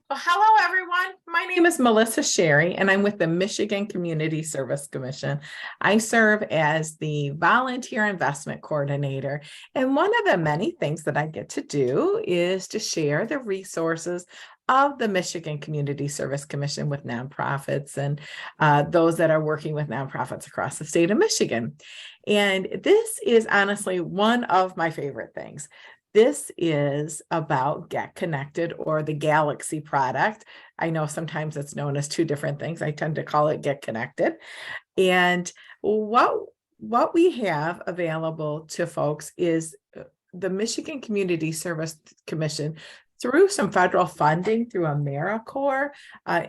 Well, hello, everyone. My name is Melissa Sherry, and I'm with the Michigan Community Service Commission. I serve as the Volunteer Investment Coordinator, and one of the many things that I get to do is to share the resources of the Michigan Community Service Commission with nonprofits and those that are working with nonprofits across the state of Michigan. And this is honestly one of my favorite things. This is about Get Connected, or the Galaxy product. I know sometimes it's known as two different things. I tend to call it Get Connected. And what we have available to folks is the Michigan Community Service Commission, through some federal funding through AmeriCorps.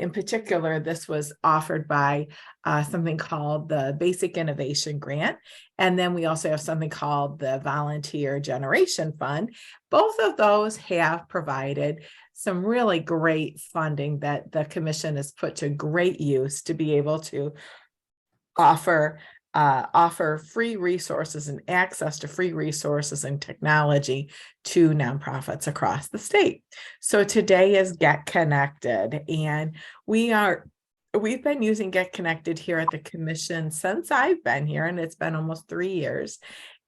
In particular, this was offered by something called the Basic Innovation Grant. And then we also have something called the Volunteer Generation Fund. Both of those have provided some really great funding that the commission has put to great use to be able to offer free resources and access to free resources and technology to nonprofits across the state. So today is Get Connected, and we've been using Get Connected here at the commission since I've been here, and it's been almost 3 years.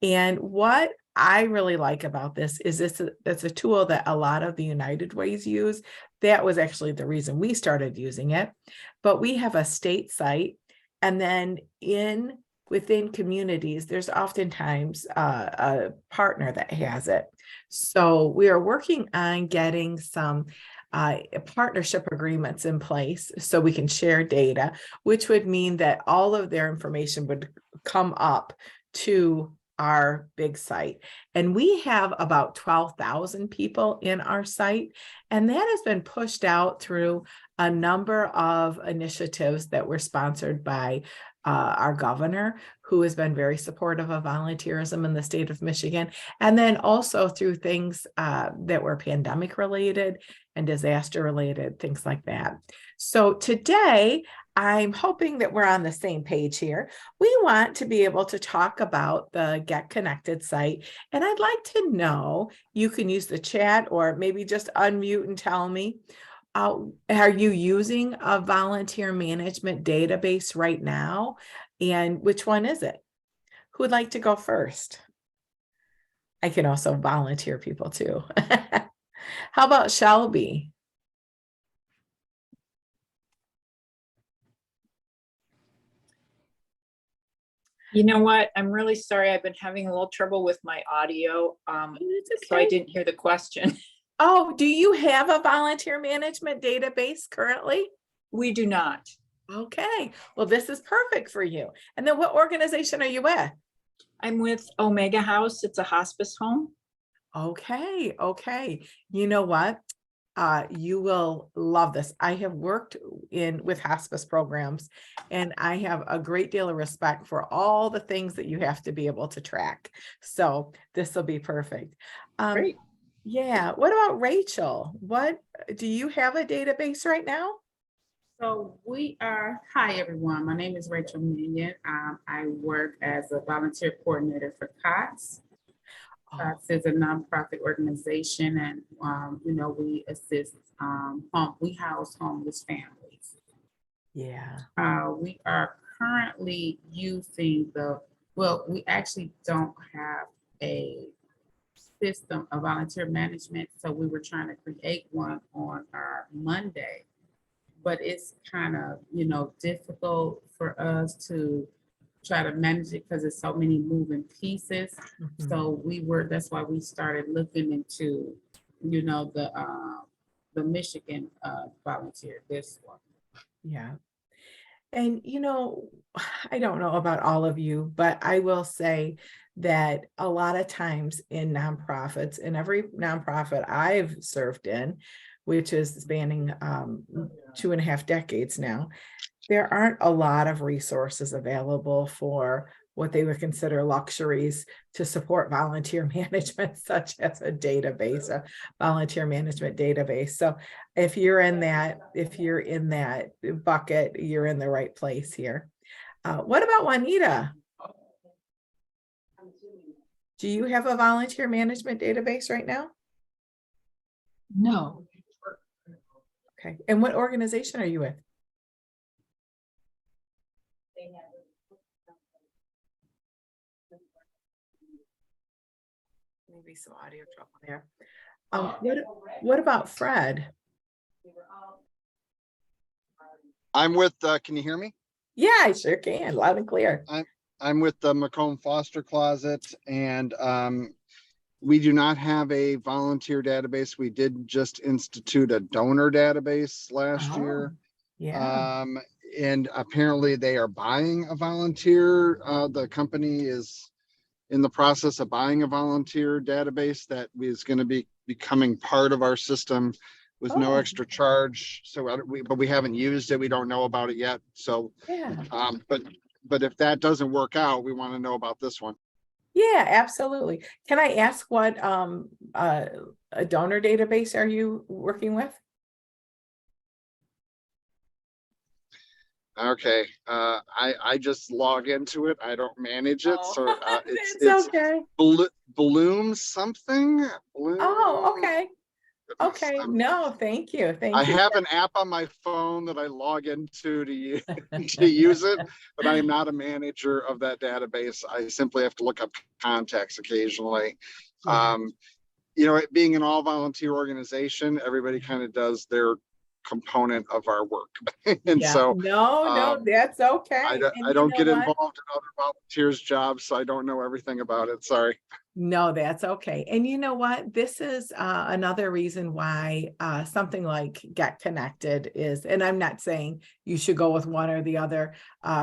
And what I really like about this is it's a tool that a lot of the United Ways use. That was actually the reason we started using it. But we have a state site, and then within communities, there's oftentimes a partner that has it. So we are working on getting some partnership agreements in place so we can share data, which would mean that all of their information would come up to our big site. And we have about 12,000 people in our site, and that has been pushed out through a number of initiatives that were sponsored by our governor, who has been very supportive of volunteerism in the state of Michigan, and then also through things that were pandemic related and disaster related, things like that. So today, I'm hoping that we're on the same page here. We want to be able to talk about the Get Connected site, and I'd like to know, you can use the chat or maybe just unmute and tell me, are you using a volunteer management database right now? And which one is it? Who would like to go first? I can also volunteer people too. How about Shelby? You know what? I'm really sorry. I've been having a little trouble with my audio. So I didn't hear the question. Oh, do you have a volunteer management database currently? We do not. Okay, well, this is perfect for you. And then what organization are you with? I'm with Omega House. It's a hospice home. Okay, okay. You know what? You will love this. I have worked with hospice programs, and I have a great deal of respect for all the things that you have to be able to track. So this will be perfect. Great. Yeah. What about Rachel? What do you have a database right now? So hi everyone, my name is Rachel Minion. I work as a volunteer coordinator for COTS. COTS is a nonprofit organization, and we assist, we house homeless families. Yeah. We are currently using we actually don't have a system of volunteer management, so we were trying to create one on our Monday. But it's kind of, difficult for us to try to manage it because there's so many moving pieces. Mhm. So that's why we started looking into, the Michigan volunteer, this one. Yeah. And, I don't know about all of you, but I will say that a lot of times in nonprofits, in every nonprofit I've served in, which is spanning 2.5 decades now, there aren't a lot of resources available for what they would consider luxuries to support volunteer management, such as a database, a volunteer management database. So if you're in that bucket, you're in the right place here. What about Juanita? Do you have a volunteer management database right now? No. Okay. And what organization are you with? Maybe some audio trouble there. What about Fred? I'm with, can you hear me? Yeah, I sure can, loud and clear. I'm with the Macomb Foster Closet, and we do not have a volunteer database. We did just institute a donor database last year. Yeah. And apparently they are buying a volunteer. The company is in the process of buying a volunteer database that is going to be becoming part of our system with no Oh. extra charge. So, but we haven't used it. We don't know about it yet. So, Yeah. but if that doesn't work out, we want to know about this one. Yeah, absolutely. Can I ask what a donor database are you working with? Okay, I just log into it. I don't manage it, so It's okay. Bloom something. Oh, okay. Goodness, Okay. No, thank you. I Thank you. have an app on my phone that I log into to use it, but I am not a manager of that database. I simply have to look up contacts occasionally. Yeah. You know, it being an all volunteer organization, everybody kind of does their component of our work. And Yeah. so No, that's okay. I And you don't know get what? involved in other volunteers' jobs, so I don't know everything about it. Sorry. No, that's okay. And you know what? This is another reason why something like Get Connected is, and I'm not saying you should go with one or the other,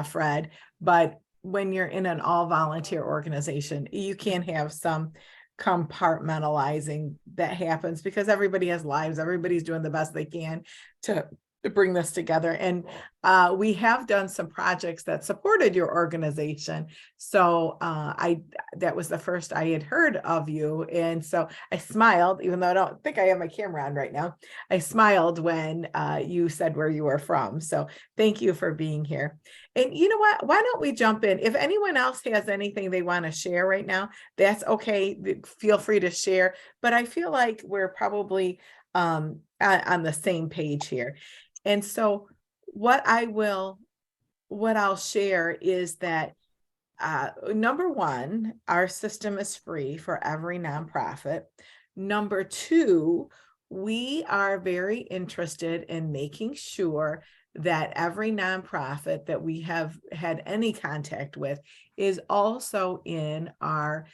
Fred, but when you're in an all volunteer organization, you can have some compartmentalizing that happens because everybody has lives. Everybody's doing the best they can to bring this together. And we have done some projects that supported your organization. So that was the first I had heard of you. And so I smiled, even though I don't think I have my camera on right now. I smiled when you said where you were from. So thank you for being here. And you know what? Why don't we jump in? If anyone else has anything they want to share right now, that's okay. Feel free to share. But I feel like we're probably on the same page here. And so what I'll share is that number one, our system is free for every nonprofit. Number two, we are very interested in making sure that every nonprofit that we have had any contact with is also in our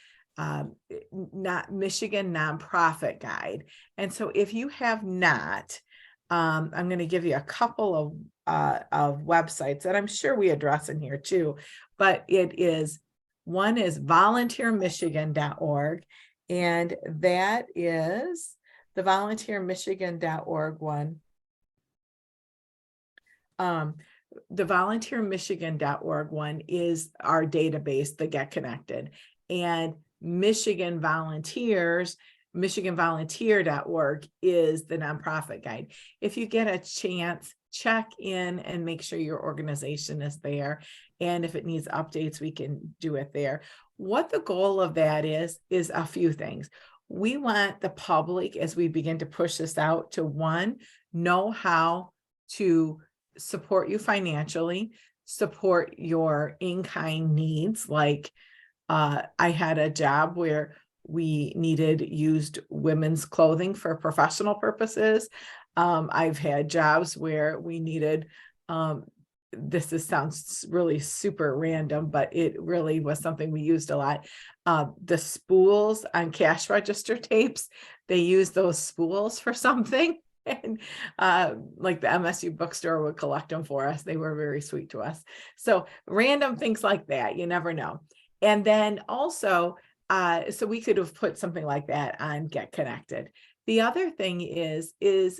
Michigan Nonprofit Guide. And so if you have not, I'm going to give you a couple of websites that I'm sure we address in here too, but one is volunteermichigan.org, and that is the volunteermichigan.org one. The volunteermichigan.org one is our database, the Get Connected, and Michigan Volunteers, michiganvolunteer.org is the nonprofit guide. If you get a chance, check in and make sure your organization is there. And if it needs updates, we can do it there. What the goal of that is a few things. We want the public, as we begin to push this out, to one, know how to support you financially, support your in-kind needs. Like I had a job where we needed used women's clothing for professional purposes. I've had jobs where we needed, sounds really super random, but it really was something we used a lot. The spools on cash register tapes, they use those spools for something. And like the MSU bookstore would collect them for us. They were very sweet to us. So random things like that, you never know. And then also, so we could have put something like that on Get Connected. The other thing is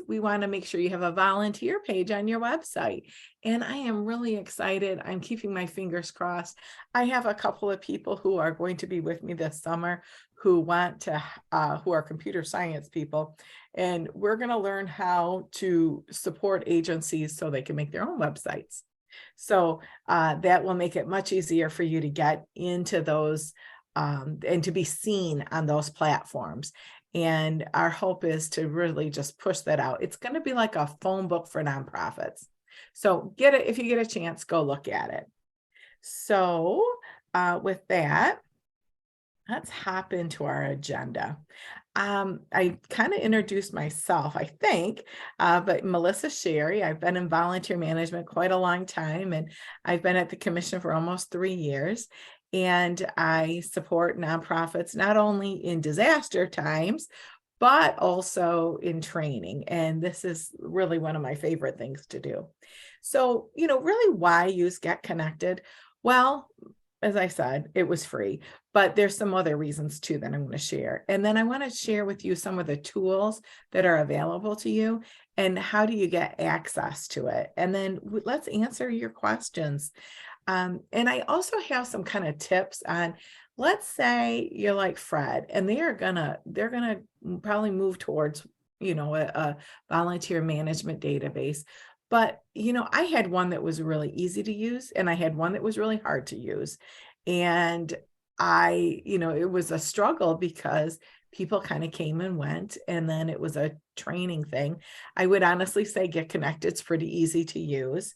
we want to make sure you have a volunteer page on your website. And I am really excited. I'm keeping my fingers crossed. I have a couple of people who are going to be with me this summer who who are computer science people. And we're going to learn how to support agencies so they can make their own websites. So that will make it much easier for you to get into those and to be seen on those platforms. And our hope is to really just push that out. It's going to be like a phone book for nonprofits. So get it, if you get a chance, go look at it. So with that, let's hop into our agenda. I kind of introduced myself, I think, but Melissa Sherry, I've been in volunteer management quite a long time, and I've been at the commission for almost 3 years. And I support nonprofits not only in disaster times, but also in training. And this is really one of my favorite things to do. So, really why use Get Connected? Well, as I said, it was free, but there's some other reasons too that I'm going to share. And then I want to share with you some of the tools that are available to you and how do you get access to it. And then let's answer your questions. And I also have some kind of tips on, let's say you're like Fred and they're gonna probably move towards, a volunteer management database. But, I had one that was really easy to use and I had one that was really hard to use. And it was a struggle because people kind of came and went, and then it was a training thing. I would honestly say Get Connected. It's pretty easy to use,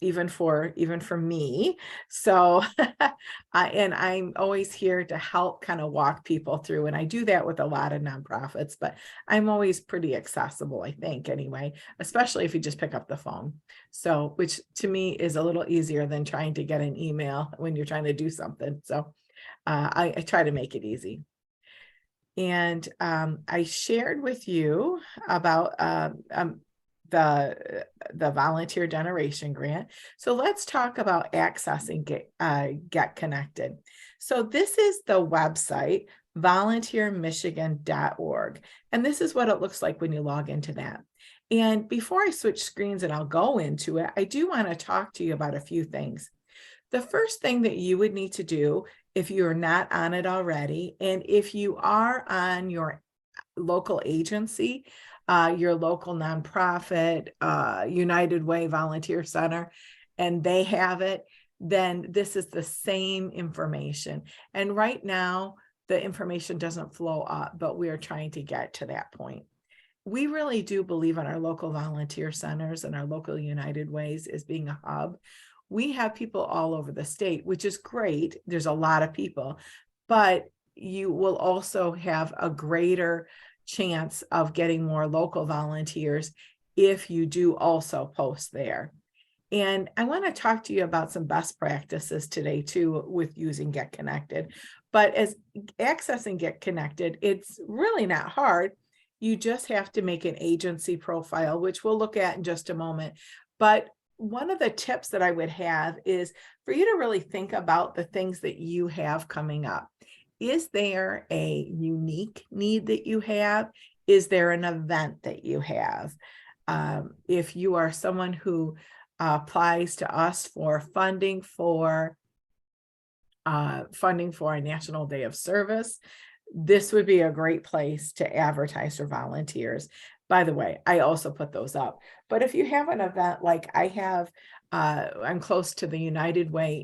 even for me. So, and I'm always here to help kind of walk people through. And I do that with a lot of nonprofits, but I'm always pretty accessible, I think, anyway, especially if you just pick up the phone. So, which to me is a little easier than trying to get an email when you're trying to do something. So, I try to make it easy. And I shared with you about the volunteer generation grant. So let's talk about accessing Get Connected. So this is the website, volunteermichigan.org. And this is what it looks like when you log into that. And before I switch screens and I'll go into it, I do want to talk to you about a few things. The first thing that you would need to do if you're not on it already, and if you are on your local agency, your local nonprofit, United Way Volunteer Center, and they have it, then this is the same information. And right now, the information doesn't flow up, but we are trying to get to that point. We really do believe in our local volunteer centers and our local United Ways as being a hub. We have people all over the state, which is great. There's a lot of people, but you will also have a greater chance of getting more local volunteers if you do also post there. And I want to talk to you about some best practices today too with using Get Connected. But as accessing Get Connected, it's really not hard. You just have to make an agency profile, which we'll look at in just a moment. But one of the tips that I would have is for you to really think about the things that you have coming up. Is there a unique need that you have? Is there an event that you have? If you are someone who applies to us for funding for a National Day of Service, this would be a great place to advertise for volunteers. By the way, I also put those up. But if you have an event like I have, I'm close to the United Way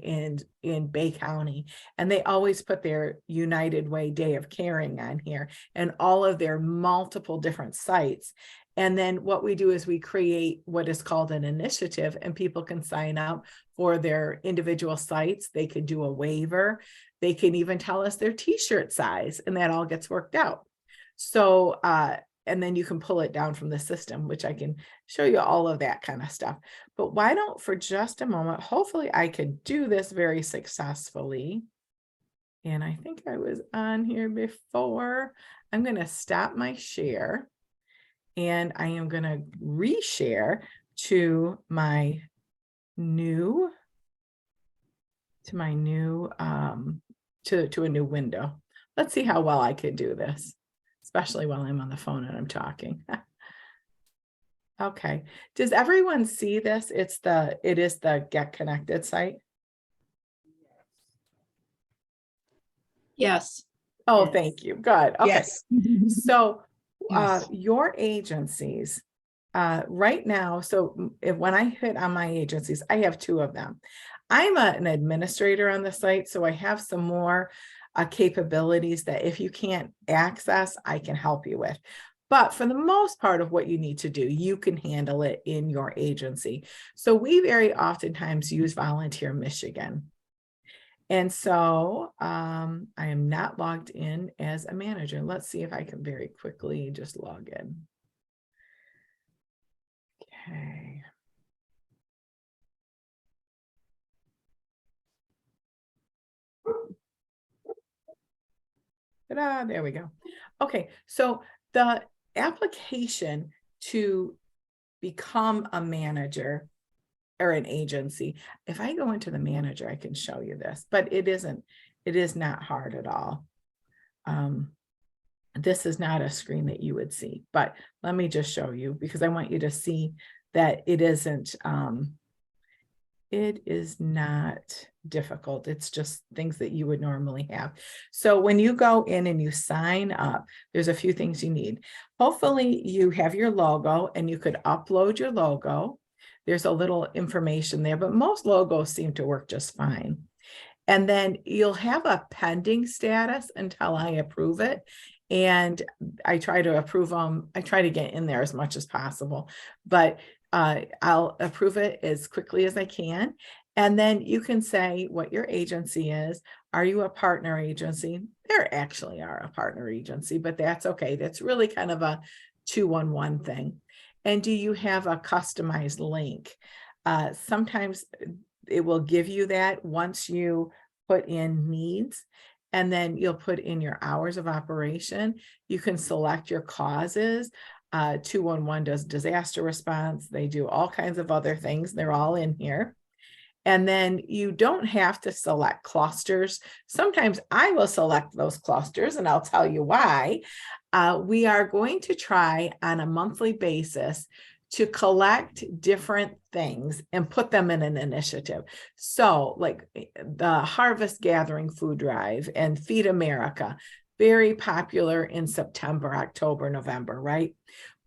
in Bay County, and they always put their United Way Day of Caring on here and all of their multiple different sites. And then what we do is we create what is called an initiative, and people can sign up for their individual sites. They could do a waiver. They can even tell us their t-shirt size, and that all gets worked out. So, and then you can pull it down from the system, which I can show you all of that kind of stuff. But why don't, for just a moment, hopefully I could do this very successfully. And I think I was on here before. I'm going to stop my share. And I am going to reshare to my new, to a new window. Let's see how well I could do this, especially while I'm on the phone and I'm talking. Okay. Does everyone see this? It is the Get Connected site. Yes. Oh, Yes. thank you. Good. Okay. Yes. So Yes. your agencies right now, so when I hit on my agencies, I have 2 of them. I'm an administrator on the site, so I have some more capabilities that if you can't access, I can help you with. But for the most part of what you need to do, you can handle it in your agency. So we very oftentimes use Volunteer Michigan. And so I am not logged in as a manager. Let's see if I can very quickly just log in. Okay. Ta-da, there we go. Okay, so the application to become a manager or an agency, if I go into the manager, I can show you this, but it is not hard at all. This is not a screen that you would see, but let me just show you because I want you to see that it isn't, it is not difficult. It's just things that you would normally have. So when you go in and you sign up, there's a few things you need. Hopefully you have your logo and you could upload your logo. There's a little information there, but most logos seem to work just fine. And then you'll have a pending status until I approve it. And I try to approve them. I try to get in there as much as possible, but I'll approve it as quickly as I can. And then you can say what your agency is. Are you a partner agency? There actually are a partner agency, but that's okay. That's really kind of a 2-1-1 thing. And do you have a customized link? Sometimes it will give you that once you put in needs, and then you'll put in your hours of operation. You can select your causes. 2-1-1 does disaster response. They do all kinds of other things. They're all in here. And then you don't have to select clusters. Sometimes I will select those clusters and I'll tell you why. We are going to try on a monthly basis to collect different things and put them in an initiative. So like the Harvest Gathering Food Drive and Feed America, very popular in September, October, November, right?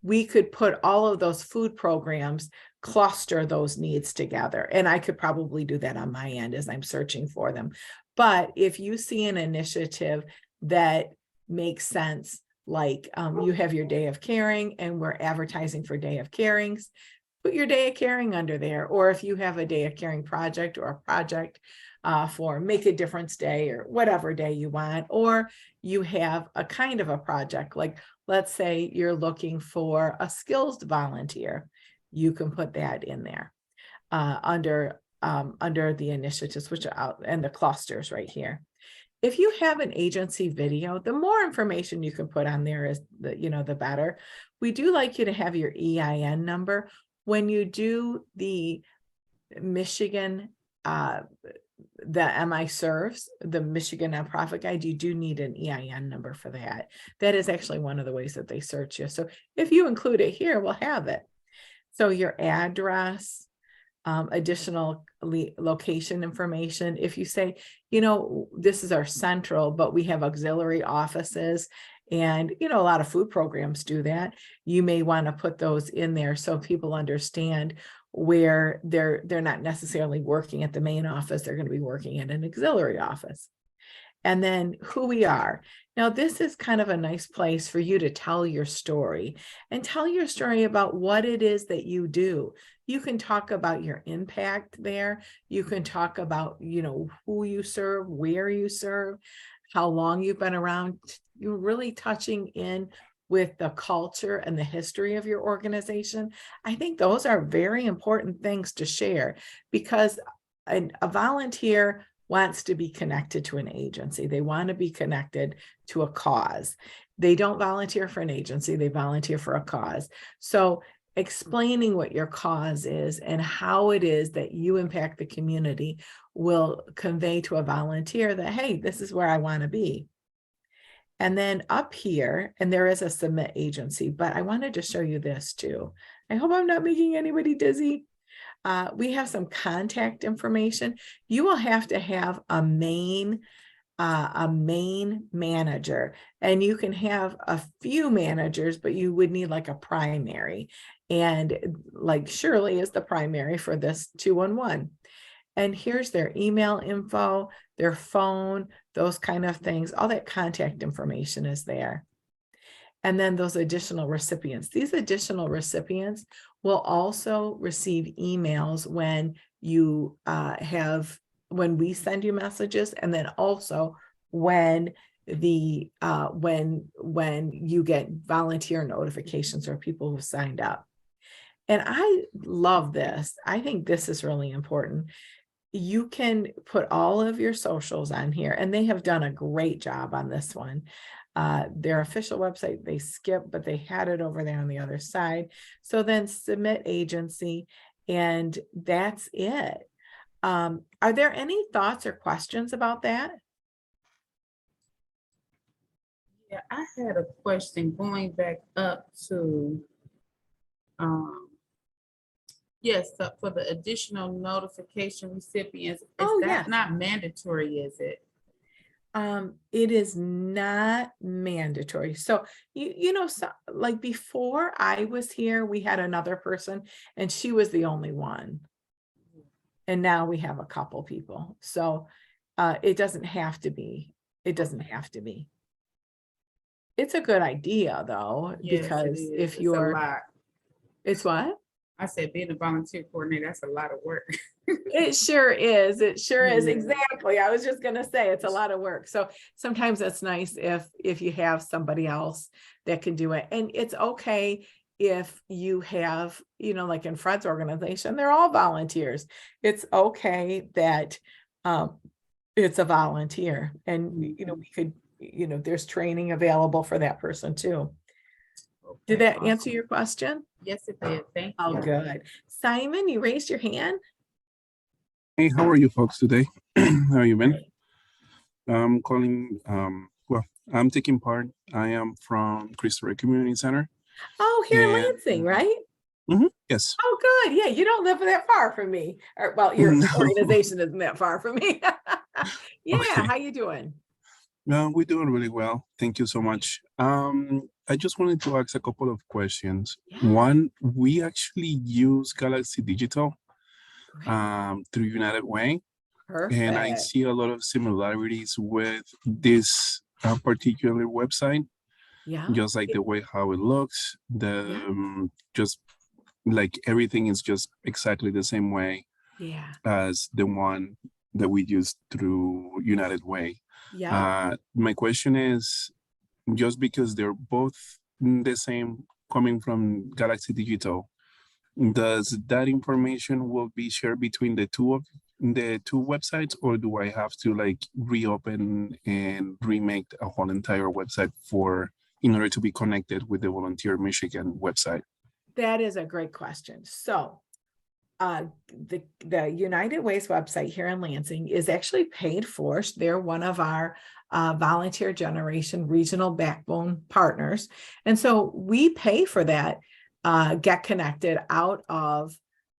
We could put all of those food programs, cluster those needs together. And I could probably do that on my end as I'm searching for them. But if you see an initiative that makes sense, like you have your Day of Caring and we're advertising for Day of Carings, put your Day of Caring under there. Or if you have a Day of Caring project or a project for Make a Difference Day or whatever day you want, or you have a kind of a project, like let's say you're looking for a skills volunteer, you can put that in there under the initiatives, which are out, and the clusters right here. If you have an agency video, the more information you can put on there is the better. We do like you to have your EIN number. When you do the Michigan, the MI Serves, the Michigan Nonprofit Guide, you do need an EIN number for that. That is actually one of the ways that they search you. So if you include it here, we'll have it. So your address, additional location information. If you say, this is our central, but we have auxiliary offices, and a lot of food programs do that, you may want to put those in there so people understand where they're not necessarily working at the main office, they're going to be working at an auxiliary office. And then who we are. Now, this is kind of a nice place for you to tell your story and tell your story about what it is that you do. You can talk about your impact there. You can talk about, who you serve, where you serve, how long you've been around. You're really touching in with the culture and the history of your organization. I think those are very important things to share, because a volunteer wants to be connected to an agency. They want to be connected to a cause. They don't volunteer for an agency, they volunteer for a cause. So explaining what your cause is and how it is that you impact the community will convey to a volunteer that, hey, this is where I want to be. And then up here, and there is a submit agency, but I wanted to show you this too. I hope I'm not making anybody dizzy. We have some contact information. You will have to have a main manager, and you can have a few managers, but you would need like a primary, and like Shirley is the primary for this 2-1-1. And here's their email info, their phone, those kind of things, all that contact information is there. And then those additional recipients, these additional recipients will also receive emails when you when we send you messages, and then also when when you get volunteer notifications or people who signed up. And I love this. I think this is really important. You can put all of your socials on here, and they have done a great job on this one. Their official website, they skipped, but they had it over there on the other side. So then submit agency, and that's it. Are there any thoughts or questions about that? Yeah, I had a question going back up to, yes, so for the additional notification recipients, Oh, is yeah. that not mandatory, is it? It is not mandatory. So you know, so, like before I was here, we had another person and she was the only one. And now we have a couple people. So it doesn't have to be. It doesn't have to be. It's a good idea though, Yes, it because is. if It's a you're, lot. it's what? I said, being a volunteer coordinator, that's a lot of work. It sure is. It sure is. Yeah. Exactly. I was just gonna say it's a lot of work. So sometimes it's nice if you have somebody else that can do it. And it's okay if you have, you know, like in Fred's organization, they're all volunteers. It's okay that it's a volunteer, and you know, we could, you know, there's training available for that person too. Did Okay, that answer awesome. your question? Yes, it did. Thank Oh, you. good. Simon, you raised your hand? Hey, how are you folks today? How you been? I'm calling, well, I'm taking part. I am from Cristo Rey Community Center. Oh, here in And- Lansing, right? Yes. Oh, good. Yeah, you don't live that far from me. Or, well, your No. organization isn't that far from me. Yeah, Okay. how you doing? We're doing really well. Thank you so much. I just wanted to ask a couple of questions. Yeah. One, we actually use Galaxy Digital Great. through United Way, and I Perfect. see a lot of similarities with this particular website. Yeah. Just like the way how it looks, just like everything is just exactly the same way Yeah. as the one that we use through United Way. Yeah. My question is, just because they're both the same coming from Galaxy Digital, does that information will be shared between the two websites, or do I have to like reopen and remake a whole entire website in order to be connected with the Volunteer Michigan website? That is a great question. So the United Way's website here in Lansing is actually paid for. They're one of our volunteer generation regional backbone partners. And so we pay for that Get Connected out of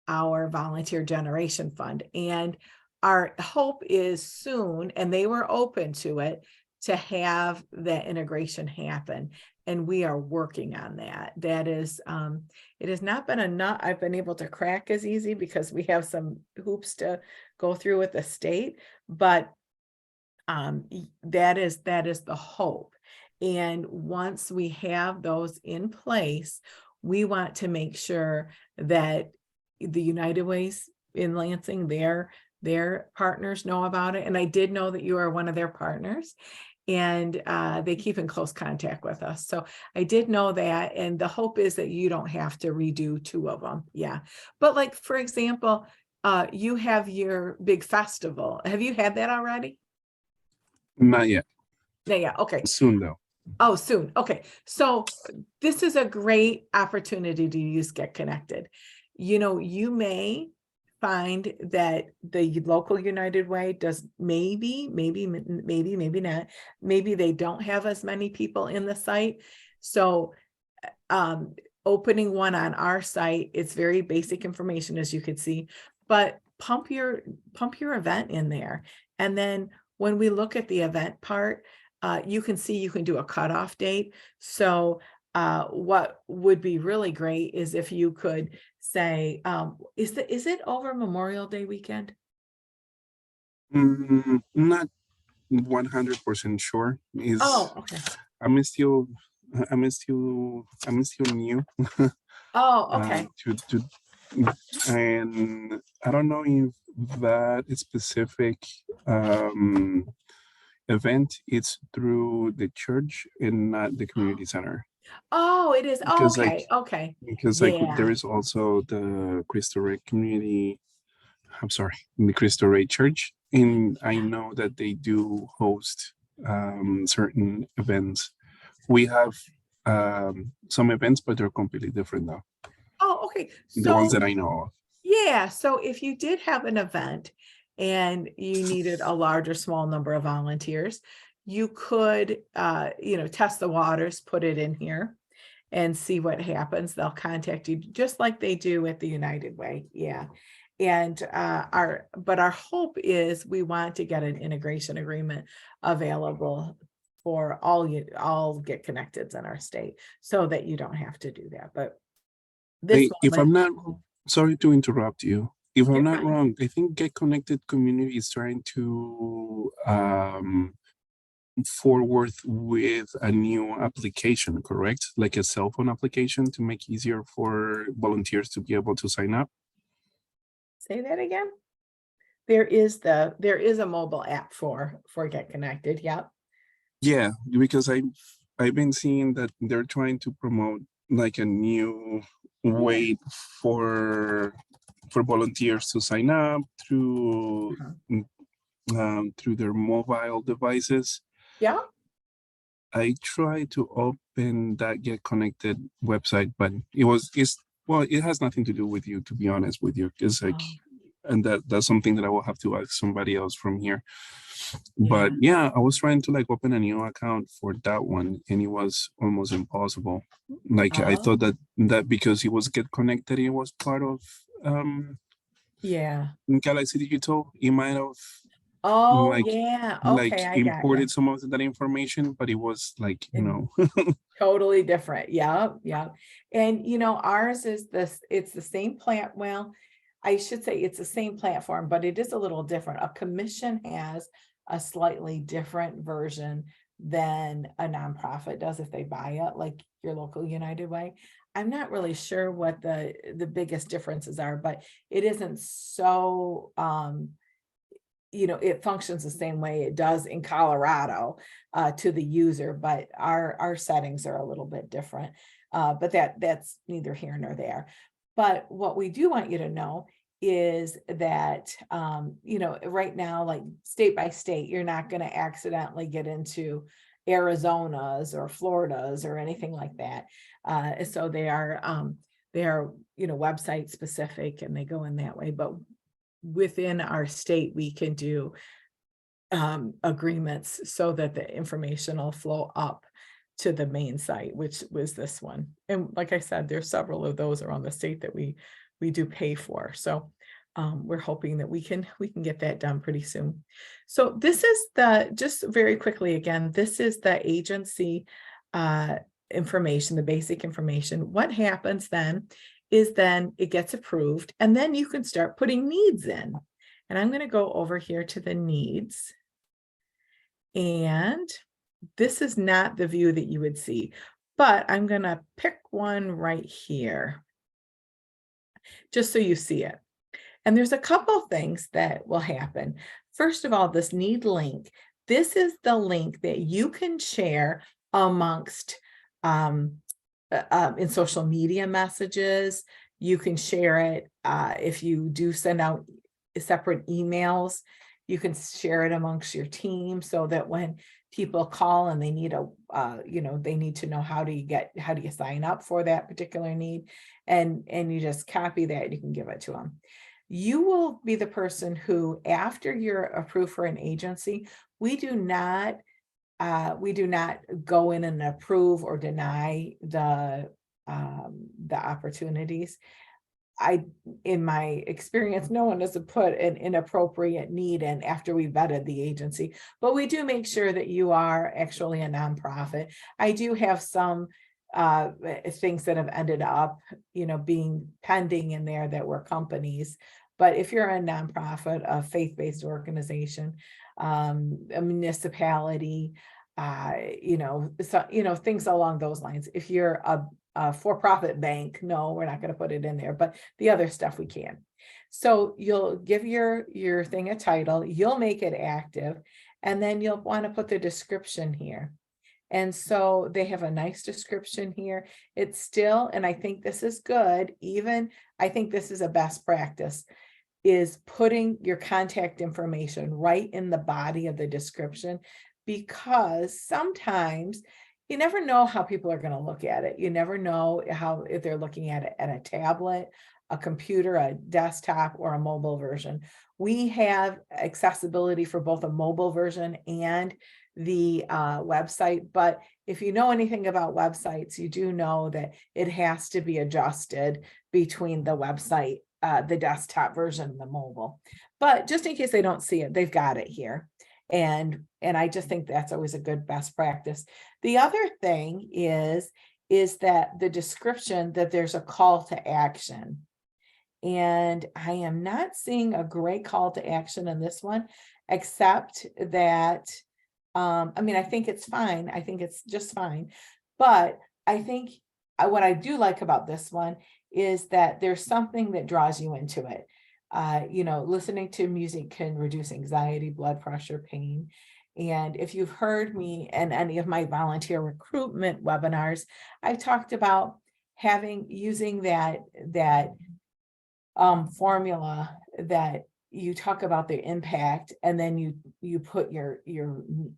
our volunteer generation fund. And our hope is soon, and they were open to it, to have that integration happen. And we are working on that. That is, it has not been enough. I've been able to crack as easy because we have some hoops to go through with the state, but that is the hope. And once we have those in place, we want to make sure that the United Ways in Lansing, their partners know about it. And I did know that you are one of their partners, and they keep in close contact with us. So I did know that. And the hope is that you don't have to redo two of them. Yeah. But like, for example, you have your big festival. Have you had that already? Not yet. Yeah. Okay. Soon though. Oh, soon. Okay. So this is a great opportunity to use Get Connected. You know, you may find that the local United Way does maybe not. Maybe they don't have as many people in the site. So opening one on our site, it's very basic information, as you could see, but pump your event in there. And then when we look at the event part, you can see you can do a cutoff date. So what would be really great is if you could say, is it over Memorial Day weekend? Not 100% sure. Is Oh, okay. I'm still new Oh, okay. to and I don't know if that specific event is through the church and not the community center. Oh, it is. Oh, Because like okay. Okay. there Yeah. is also the Cristo Rey community, I'm sorry, the Cristo Rey Church, and I know that they do host certain events. We have some events, but they're completely different though. Oh, okay. The ones So that I know of. yeah, so if you did have an event and you needed a large or small number of volunteers, you could, test the waters, put it in here and see what happens. They'll contact you just like they do at the United Way. Yeah. And our hope is we want to get an integration agreement available for all Get Connecteds in our state so that you don't have to do that. But this Hey, if one, I'm not sorry to interrupt you. If I'm you're not fine. wrong, I think Get Connected Community is trying to forward with a new application, correct? Like a cell phone application to make easier for volunteers to be able to sign up. Say that again? There is a mobile app for Get Connected. Yep. Yeah, because I've been seeing that they're trying to promote like a new way for volunteers to sign up through through their mobile devices. Yeah. I tried to open that Get Connected website, but it has nothing to do with you, to be honest with you. It's like, and that's something that I will have to ask somebody else from here. But yeah, I was trying to like open a new account for that one, and it was almost impossible. Like I thought that because it was Get Connected, it was part of Yeah. Galaxy Digital. It might have Oh, like yeah. like Okay, I got you. imported some of that information, but it was like, you know. Totally different. Yeah, yeah. And ours is it's the same plant. Well, I should say it's the same platform, but it is a little different. A commission has a slightly different version than a nonprofit does if they buy it, like your local United Way. I'm not really sure what the biggest differences are, but it isn't so it functions the same way it does in Colorado to the user, but our settings are a little bit different. But that's neither here nor there. But what we do want you to know is that, right now, like state by state, you're not going to accidentally get into Arizona's or Florida's or anything like that. So they are, website specific and they go in that way. But within our state, we can do agreements so that the information will flow up to the main site, which was this one. And like I said, there's several of those around the state that we do pay for. So we're hoping that we can get that done pretty soon. So this is just very quickly again, this is the agency information, the basic information. What happens then is then it gets approved and then you can start putting needs in. And I'm going to go over here to the needs. And this is not the view that you would see, but I'm going to pick one right here just so you see it. And there's a couple things that will happen. First of all, this need link. This is the link that you can share amongst in social media messages. You can share it if you do send out separate emails. You can share it amongst your team so that when people call and they need they need to know how do you sign up for that particular need, and you just copy that and you can give it to them. You will be the person who, after you're approved for an agency, we do not go in and approve or deny the opportunities. In my experience, no one has put an inappropriate need in after we vetted the agency, but we do make sure that you are actually a nonprofit. I do have some things that have ended up, being pending in there that were companies But if you're a nonprofit, a faith-based organization, a municipality, things along those lines. If you're a for-profit bank, no, we're not going to put it in there, but the other stuff we can. So you'll give your thing a title, you'll make it active, and then you'll want to put the description here. And so they have a nice description here. It's still, and I think this is good, I think this is a best practice, is putting your contact information right in the body of the description, because sometimes you never know how people are going to look at it. You never know if they're looking at it at a tablet, a computer, a desktop, or a mobile version. We have accessibility for both a mobile version and the website, but if you know anything about websites, you do know that it has to be adjusted between the website, the desktop version, and the mobile. But just in case they don't see it, they've got it here. And I just think that's always a good best practice. The other thing is that the description, that there's a call to action. And I am not seeing a great call to action in this one, except that, I think it's fine. I think it's just fine. But I think what I do like about this one is that there's something that draws you into it. Listening to music can reduce anxiety, blood pressure, pain. And if you've heard me in any of my volunteer recruitment webinars, I've talked about using that formula that you talk about the impact, and then you put your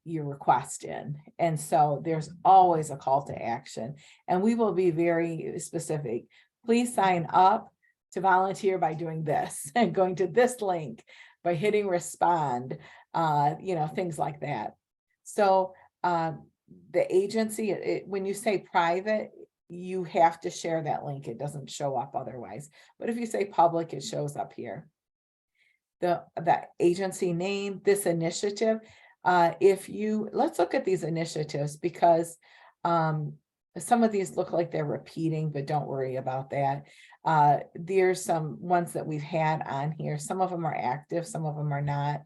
request in. And so there's always a call to action, and we will be very specific. Please sign up to volunteer by doing this and going to this link, by hitting respond, things like that. So the agency, when you say private, you have to share that link. It doesn't show up otherwise. But if you say public, it shows up here. The agency name, this initiative, let's look at these initiatives, because some of these look like they're repeating, but don't worry about that. There's some ones that we've had on here. Some of them are active, some of them are not.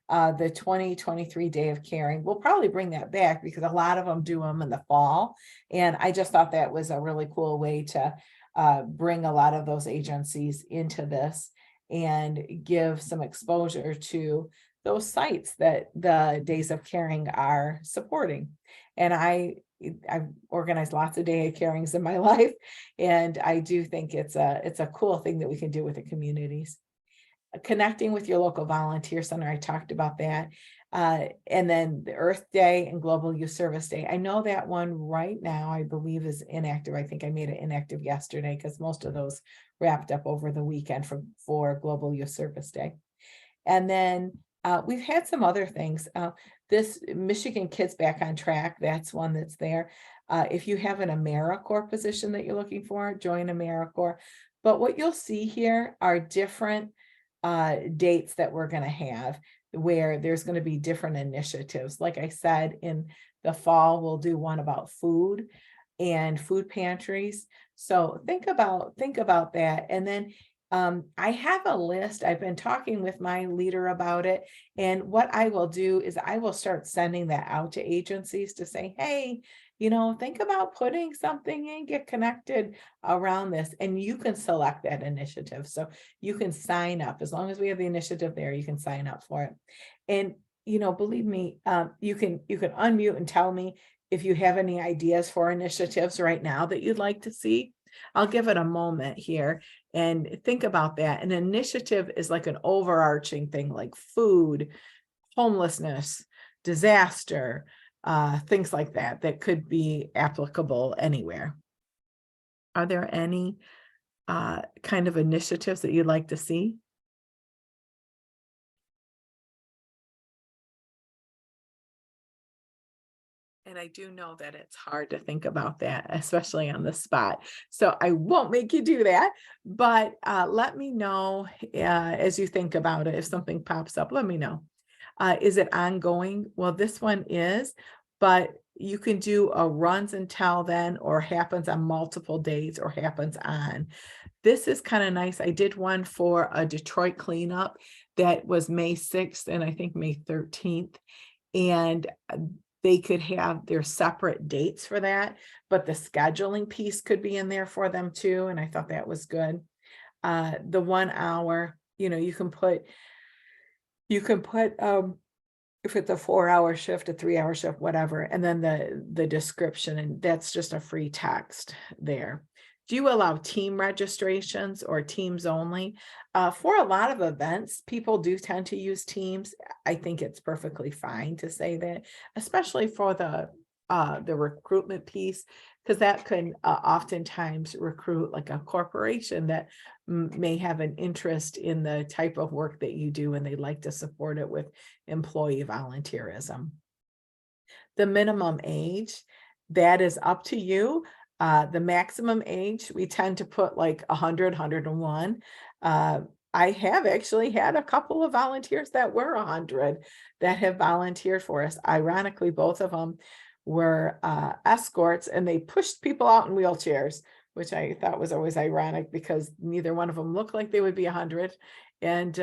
The 2023 Day of Caring, we'll probably bring that back, because a lot of them do them in the fall. And I just thought that was a really cool way to bring a lot of those agencies into this and give some exposure to those sites that the Days of Caring are supporting. And I've organized lots of Day of Carings in my life, and I do think it's a cool thing that we can do with the communities. Connecting with your local volunteer center, I talked about that. And then the Earth Day and Global Youth Service Day. I know that one right now, I believe, is inactive. I think I made it inactive yesterday, because most of those wrapped up over the weekend for Global Youth Service Day. And then we've had some other things. This Michigan Kids Back on Track, that's one that's there. If you have an AmeriCorps position that you're looking for, join AmeriCorps. But what you'll see here are different dates that we're going to have, where there's going to be different initiatives. Like I said, in the fall, we'll do one about food and food pantries. So think about that. And then I have a list. I've been talking with my leader about it. And what I will do is I will start sending that out to agencies to say, hey, think about putting something in, get connected around this, and you can select that initiative. So you can sign up. As long as we have the initiative there, you can sign up for it. And, believe me, you can unmute and tell me if you have any ideas for initiatives right now that you'd like to see. I'll give it a moment here and think about that. An initiative is like an overarching thing, like food, homelessness, disaster, things like that could be applicable anywhere. Are there any kind of initiatives that you'd like to see? And I do know that it's hard to think about that, especially on the spot. So I won't make you do that, but let me know as you think about it. If something pops up, let me know. Is it ongoing? Well, this one is, but you can do a runs until then, or happens on multiple days, or happens on. This is kind of nice. I did one for a Detroit cleanup that was May 6th and I think May 13th. And they could have their separate dates for that, but the scheduling piece could be in there for them too. And I thought that was good. The 1 hour, you can put, if it's a 4-hour shift, a 3-hour shift, whatever, and then the description, and that's just a free text there. Do you allow team registrations or teams only? For a lot of events, people do tend to use Teams. I think it's perfectly fine to say that, especially for the recruitment piece, because that can oftentimes recruit like a corporation that may have an interest in the type of work that you do, and they'd like to support it with employee volunteerism. The minimum age, that is up to you. The maximum age, we tend to put like 100, 101. I have actually had a couple of volunteers that were 100 that have volunteered for us. Ironically, both of them were escorts, and they pushed people out in wheelchairs, which I thought was always ironic because neither one of them looked like they would be 100. And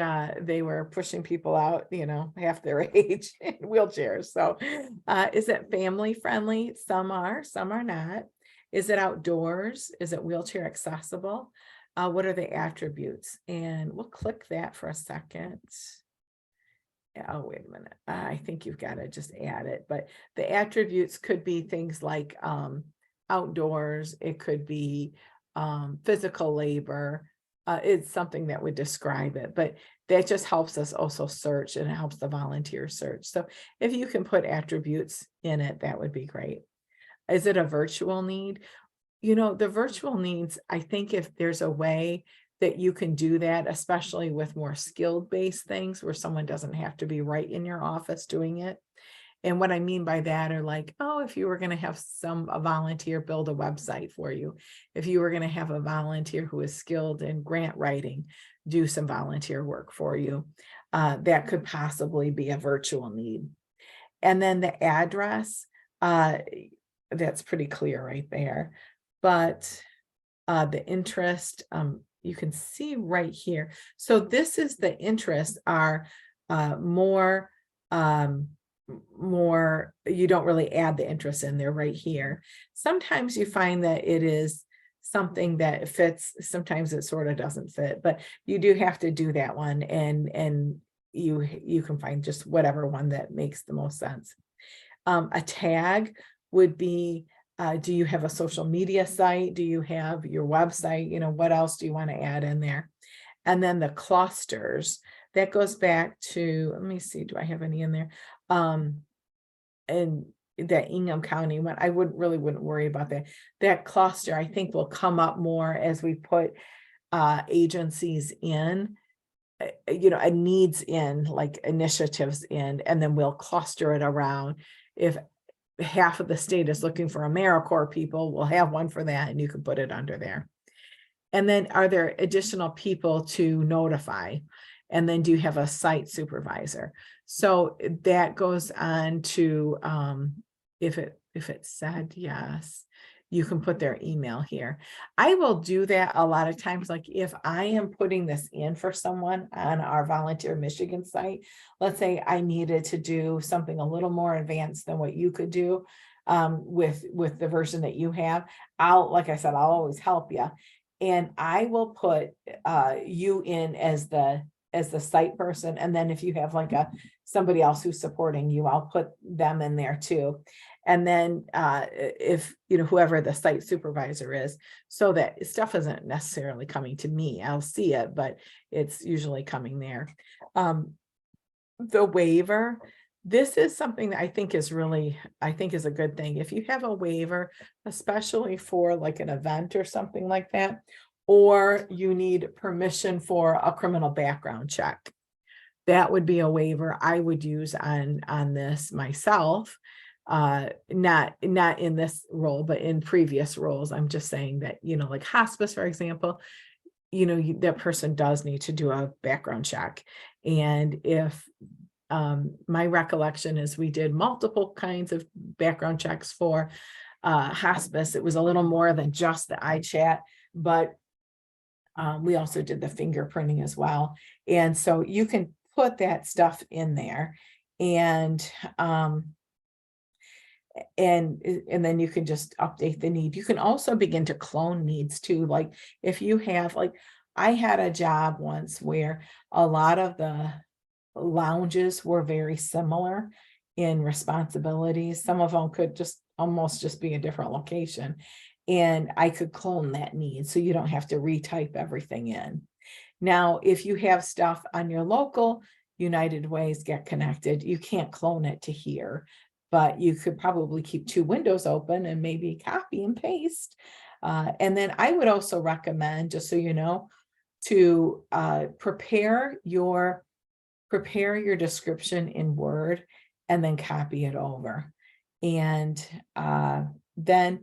they were pushing people out, half their age in wheelchairs. So is it family friendly? Some are not. Is it outdoors? Is it wheelchair accessible? What are the attributes? And we'll click that for a second. Oh, wait a minute. I think you've got to just add it. But the attributes could be things like outdoors. It could be physical labor. It's something that would describe it. But that just helps us also search, and it helps the volunteer search. So if you can put attributes in it, that would be great. Is it a virtual need? The virtual needs, I think if there's a way that you can do that, especially with more skilled-based things where someone doesn't have to be right in your office doing it. And what I mean by that are like, if you were going to have a volunteer build a website for you, if you were going to have a volunteer who is skilled in grant writing, do some volunteer work for you, that could possibly be a virtual need. And then the address, that's pretty clear right there. But the interest, you can see right here. So this is the interests are more, you don't really add the interest in there right here. Sometimes you find that it is something that fits. Sometimes it sort of doesn't fit, but you do have to do that one. And you can find just whatever one that makes the most sense. A tag would be, do you have a social media site? Do you have your website? What else do you want to add in there? And then the clusters, that goes back to, let me see, do I have any in there? And the Ingham County one, I wouldn't worry about that. That cluster, I think, will come up more as we put agencies in, needs in, like initiatives in, and then we'll cluster it around. If half of the state is looking for AmeriCorps people, we'll have one for that, and you can put it under there. And then are there additional people to notify? And then do you have a site supervisor? So that goes on to, if it said yes, you can put their email here. I will do that a lot of times. Like if I am putting this in for someone on our Volunteer Michigan site, let's say I needed to do something a little more advanced than what you could do with the version that you have. Like I said, I'll always help you. And I will put you in as the site person. And then if you have like somebody else who's supporting you, I'll put them in there too. And then if, whoever the site supervisor is, so that stuff isn't necessarily coming to me, I'll see it, but it's usually coming there. The waiver, this is something that I think is a good thing. If you have a waiver, especially for like an event or something like that, or you need permission for a criminal background check, that would be a waiver I would use on this myself. Not in this role, but in previous roles. I'm just saying that, like hospice, for example, that person does need to do a background check. And if my recollection is we did multiple kinds of background checks for hospice. It was a little more than just the iChat, but we also did the fingerprinting as well. And so you can put that stuff in there, and then you can just update the need. You can also begin to clone needs too. Like if you have, like, I had a job once where a lot of the lounges were very similar in responsibilities. Some of them could just almost just be a different location. And I could clone that need, so you don't have to retype everything in. Now, if you have stuff on your local United Ways Get Connected, you can't clone it to here, but you could probably keep 2 windows open and maybe copy and paste. And then I would also recommend, just so you know, to prepare your description in Word and then copy it over. And then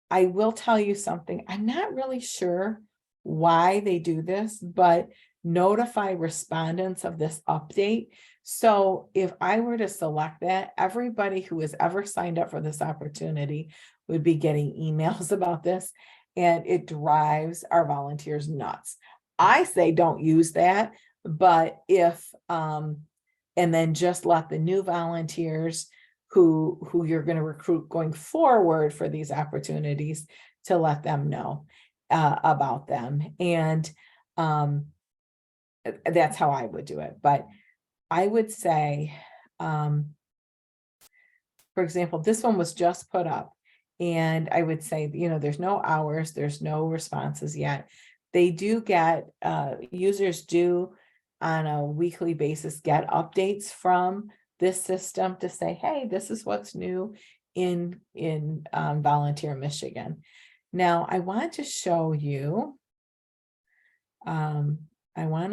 I will tell you something. I'm not really sure why they do this, but notify respondents of this update. So if I were to select that, everybody who has ever signed up for this opportunity would be getting emails about this, and it drives our volunteers nuts. I say don't use that, but if and then just let the new volunteers who you're going to recruit going forward for these opportunities, to let them know about them. And that's how I would do it. But I would say, for example, this one was just put up, and I would say, you know, there's no hours, there's no responses yet. They do get, users do on a weekly basis get updates from this system to say, hey, this is what's new in Volunteer Michigan. Now I want to show you, I'm going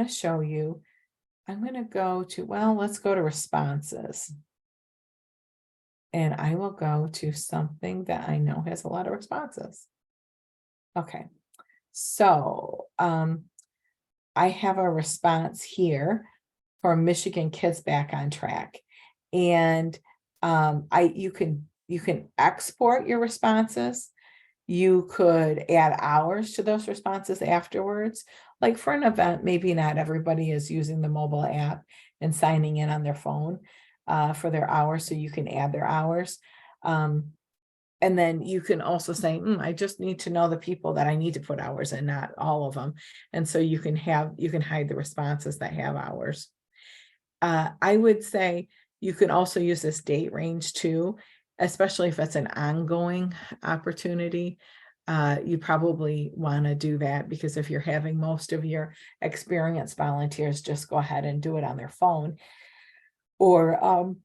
to go to, well, let's go to responses. And I will go to something that I know has a lot of responses. Okay, so I have a response here for Michigan Kids Back on Track. And you can export your responses. You could add hours to those responses afterwards. Like for an event, maybe not everybody is using the mobile app and signing in on their phone for their hours, so you can add their hours. And then you can also say, I just need to know the people that I need to put hours in, not all of them. And so you can hide the responses that have hours. I would say you can also use this date range too, especially if it's an ongoing opportunity. You probably want to do that, because if you're having most of your experienced volunteers just go ahead and do it on their phone, or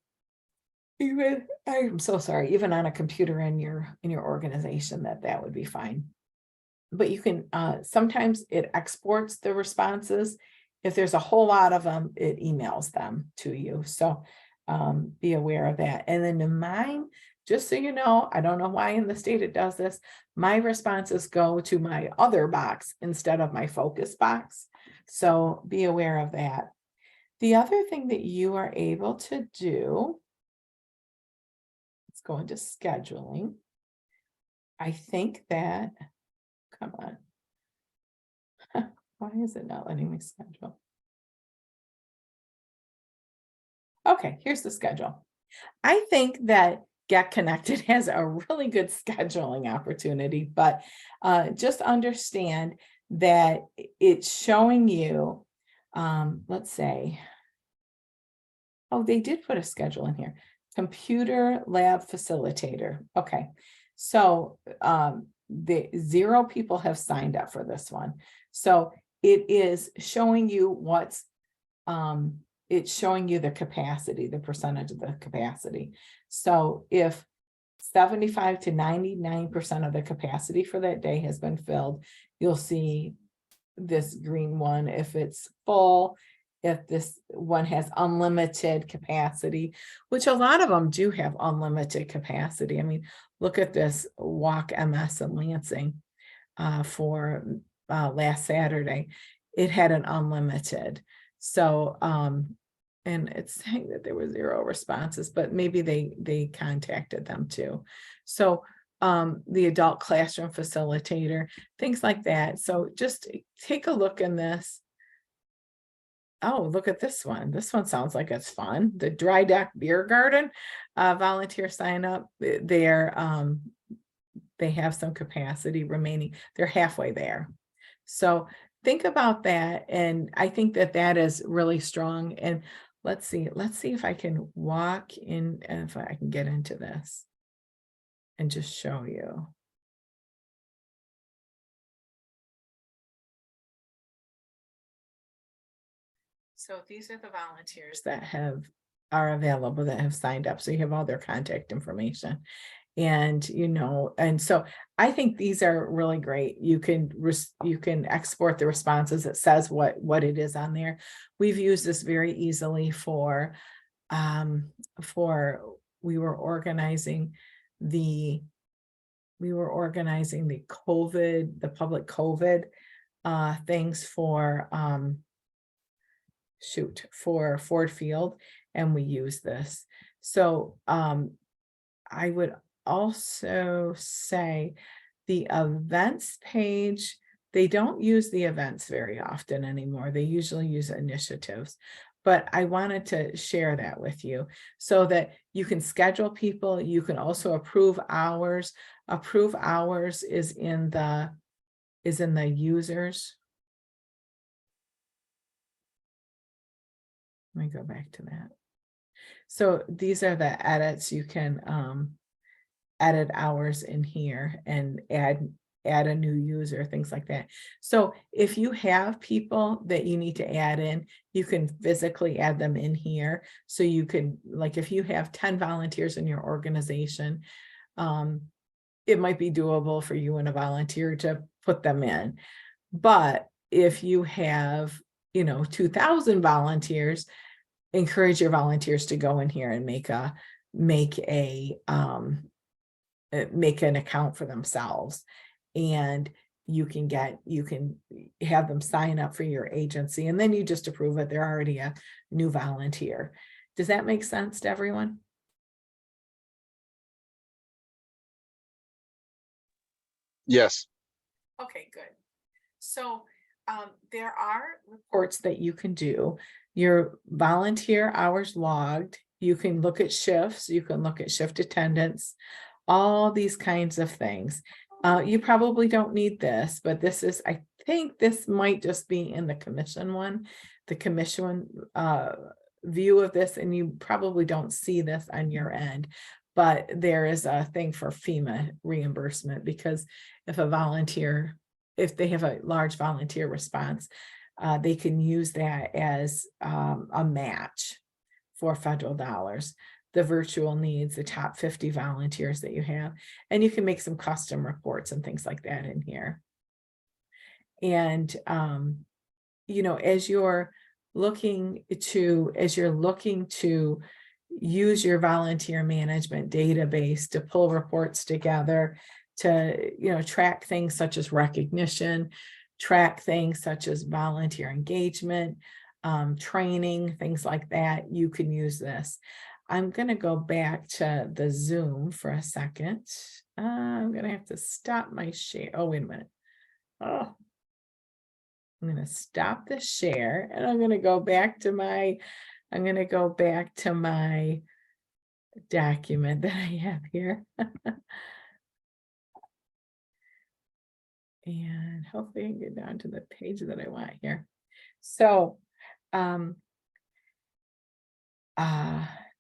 even, I'm so sorry, even on a computer in your organization, that would be fine. But you can, sometimes it exports the responses. If there's a whole lot of them, it emails them to you. So be aware of that. And then to mine, just so you know, I don't know why in the state it does this, my responses go to my other box instead of my focus box. So be aware of that. The other thing that you are able to do, let's go into scheduling. I think that, come on. Why is it not letting me schedule? Okay, here's the schedule. I think that Get Connected has a really good scheduling opportunity, but just understand that it's showing you, let's say, oh, they did put a schedule in here, computer lab facilitator. Okay, so the 0 people have signed up for this one. So it is showing you what's, it's showing you the capacity, the percentage of the capacity. So if 75 to 99% of the capacity for that day has been filled, you'll see this green one. If it's full, if this one has unlimited capacity, which a lot of them do have unlimited capacity. I mean, look at this Walk MS in Lansing for last Saturday. It had an unlimited. So and it's saying that there were 0 responses, but maybe they contacted them too. So the adult classroom facilitator, things like that. So just take a look in this. Oh, look at this one. This one sounds like it's fun. The Dry Dock Beer Garden, volunteer sign up. They have some capacity remaining. They're halfway there. So think about that. And I think that that is really strong. And let's see if I can walk in, if I can get into this and just show you. So these are the volunteers that are available, that have signed up. So you have all their contact information. And, and so I think these are really great. You can export the responses. It says what it is on there. We've used this very easily for we were organizing the COVID, the public COVID things for for Ford Field, and we use this. So I would also say the events page, they don't use the events very often anymore. They usually use initiatives, but I wanted to share that with you so that you can schedule people. You can also approve hours. Approve hours is in the users. Let me go back to that. So these are the edits. You can edit hours in here and add a new user, things like that. So if you have people that you need to add in, you can physically add them in here. So you could, like, if you have 10 volunteers in your organization, it might be doable for you and a volunteer to put them in. But if you have, 2,000 volunteers, encourage your volunteers to go in here and make an account for themselves, and you can have them sign up for your agency, and then you just approve it. They're already a new volunteer. Does that make sense to everyone? Yes. Okay, good. So there are reports that you can do. Your volunteer hours logged. You can look at shifts. You can look at shift attendance, all these kinds of things. You probably don't need this, but I think this might just be in the commission one, the commission view of this, and you probably don't see this on your end, but there is a thing for FEMA reimbursement, because if they have a large volunteer response, they can use that as a match for federal dollars. The virtual needs, the top 50 volunteers that you have, and you can make some custom reports and things like that in here. And as you're looking to use your volunteer management database to pull reports together, to track things such as recognition, track things such as volunteer engagement, training, things like that, you can use this. I'm going to go back to the Zoom for a second. I'm going to have to stop my share. Oh, wait a minute. Oh, I'm going to stop the share, and I'm going to go back to my document that I have here. And hopefully I can get down to the page that I want here. So,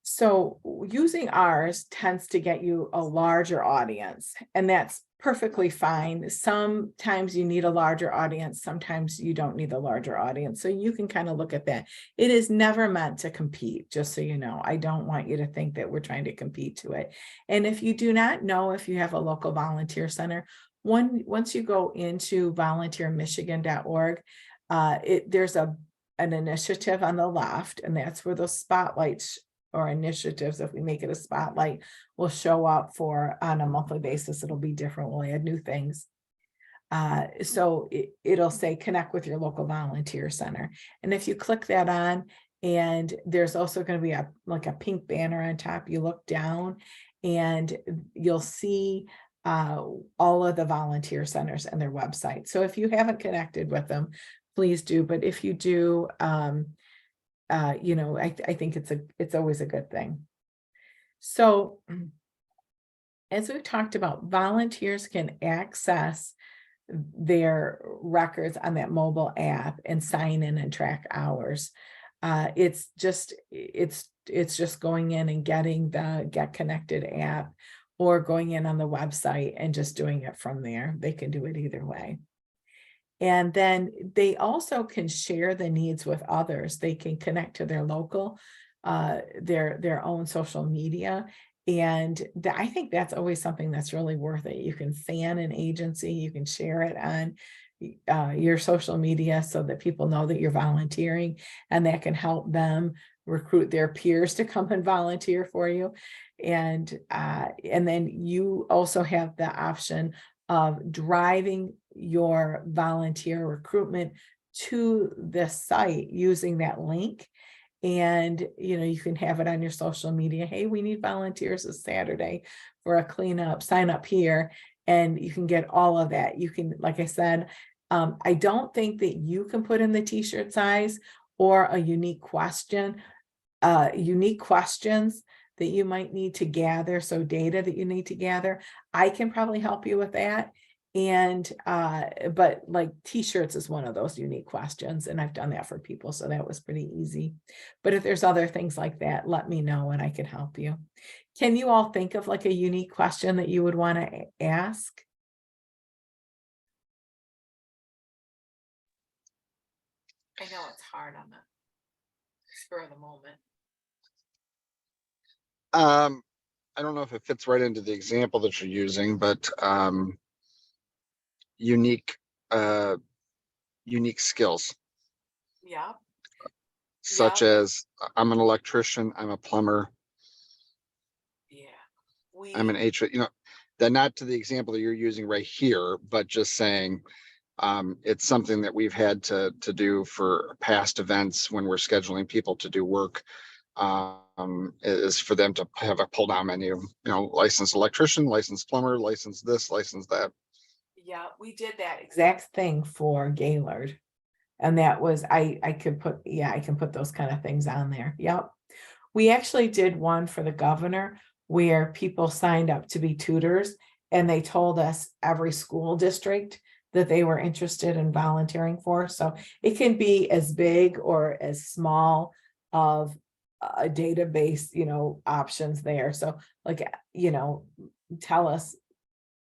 so using ours tends to get you a larger audience, and that's perfectly fine. Sometimes you need a larger audience, sometimes you don't need a larger audience. So you can kind of look at that. It is never meant to compete, just so you know. I don't want you to think that we're trying to compete to it. And if you do not know if you have a local volunteer center, once you go into volunteermichigan.org, there's an initiative on the left, and that's where those spotlights or initiatives, if we make it a spotlight, will show up for on a monthly basis. It'll be different. We'll add new things. So it'll say connect with your local volunteer center. And if you click that on And there's also going to be like a pink banner on top. You look down and you'll see all of the volunteer centers and their website. So if you haven't connected with them, please do. But if you do, you know, I think it's always a good thing. So as we've talked about, volunteers can access their records on that mobile app and sign in and track hours. It's just going in and getting the Get Connected app or going in on the website and just doing it from there. They can do it either way. And then they also can share the needs with others. They can connect to their local, their own social media. And I think that's always something that's really worth it. You can fan an agency, you can share it on your social media so that people know that you're volunteering, and that can help them recruit their peers to come and volunteer for you. And then you also have the option of driving your volunteer recruitment to the site using that link. And, you know, you can have it on your social media. Hey, we need volunteers this Saturday for a cleanup, sign up here. And you can get all of that. You can, like I said, I don't think that you can put in the t-shirt size or a unique question, unique questions that you might need to gather. So data that you need to gather, I can probably help you with that. And, but like t-shirts is one of those unique questions, and I've done that for people. So that was pretty easy. But if there's other things like that, let me know and I can help you. Can you all think of like a unique question that you would want to ask? I know it's hard on the spur of the moment. I don't know if it fits right into the example that you're using, but unique skills, Yeah. such as I'm an electrician, I'm a plumber, Yeah. I'm an HVAC, you know, that not to the example that you're using right here, but just saying it's something that we've had to do for past events when we're scheduling people to do work, is for them to have a pull down menu, you know, licensed electrician, licensed plumber, licensed this, licensed that. Yeah, we did that exact thing for Gaylord. And that was, I could put, yeah, I can put those kind of things on there. Yep. We actually did one for the governor where people signed up to be tutors, and they told us every school district that they were interested in volunteering for. So it can be as big or as small of a database, you know, options there. So like, you know, tell us,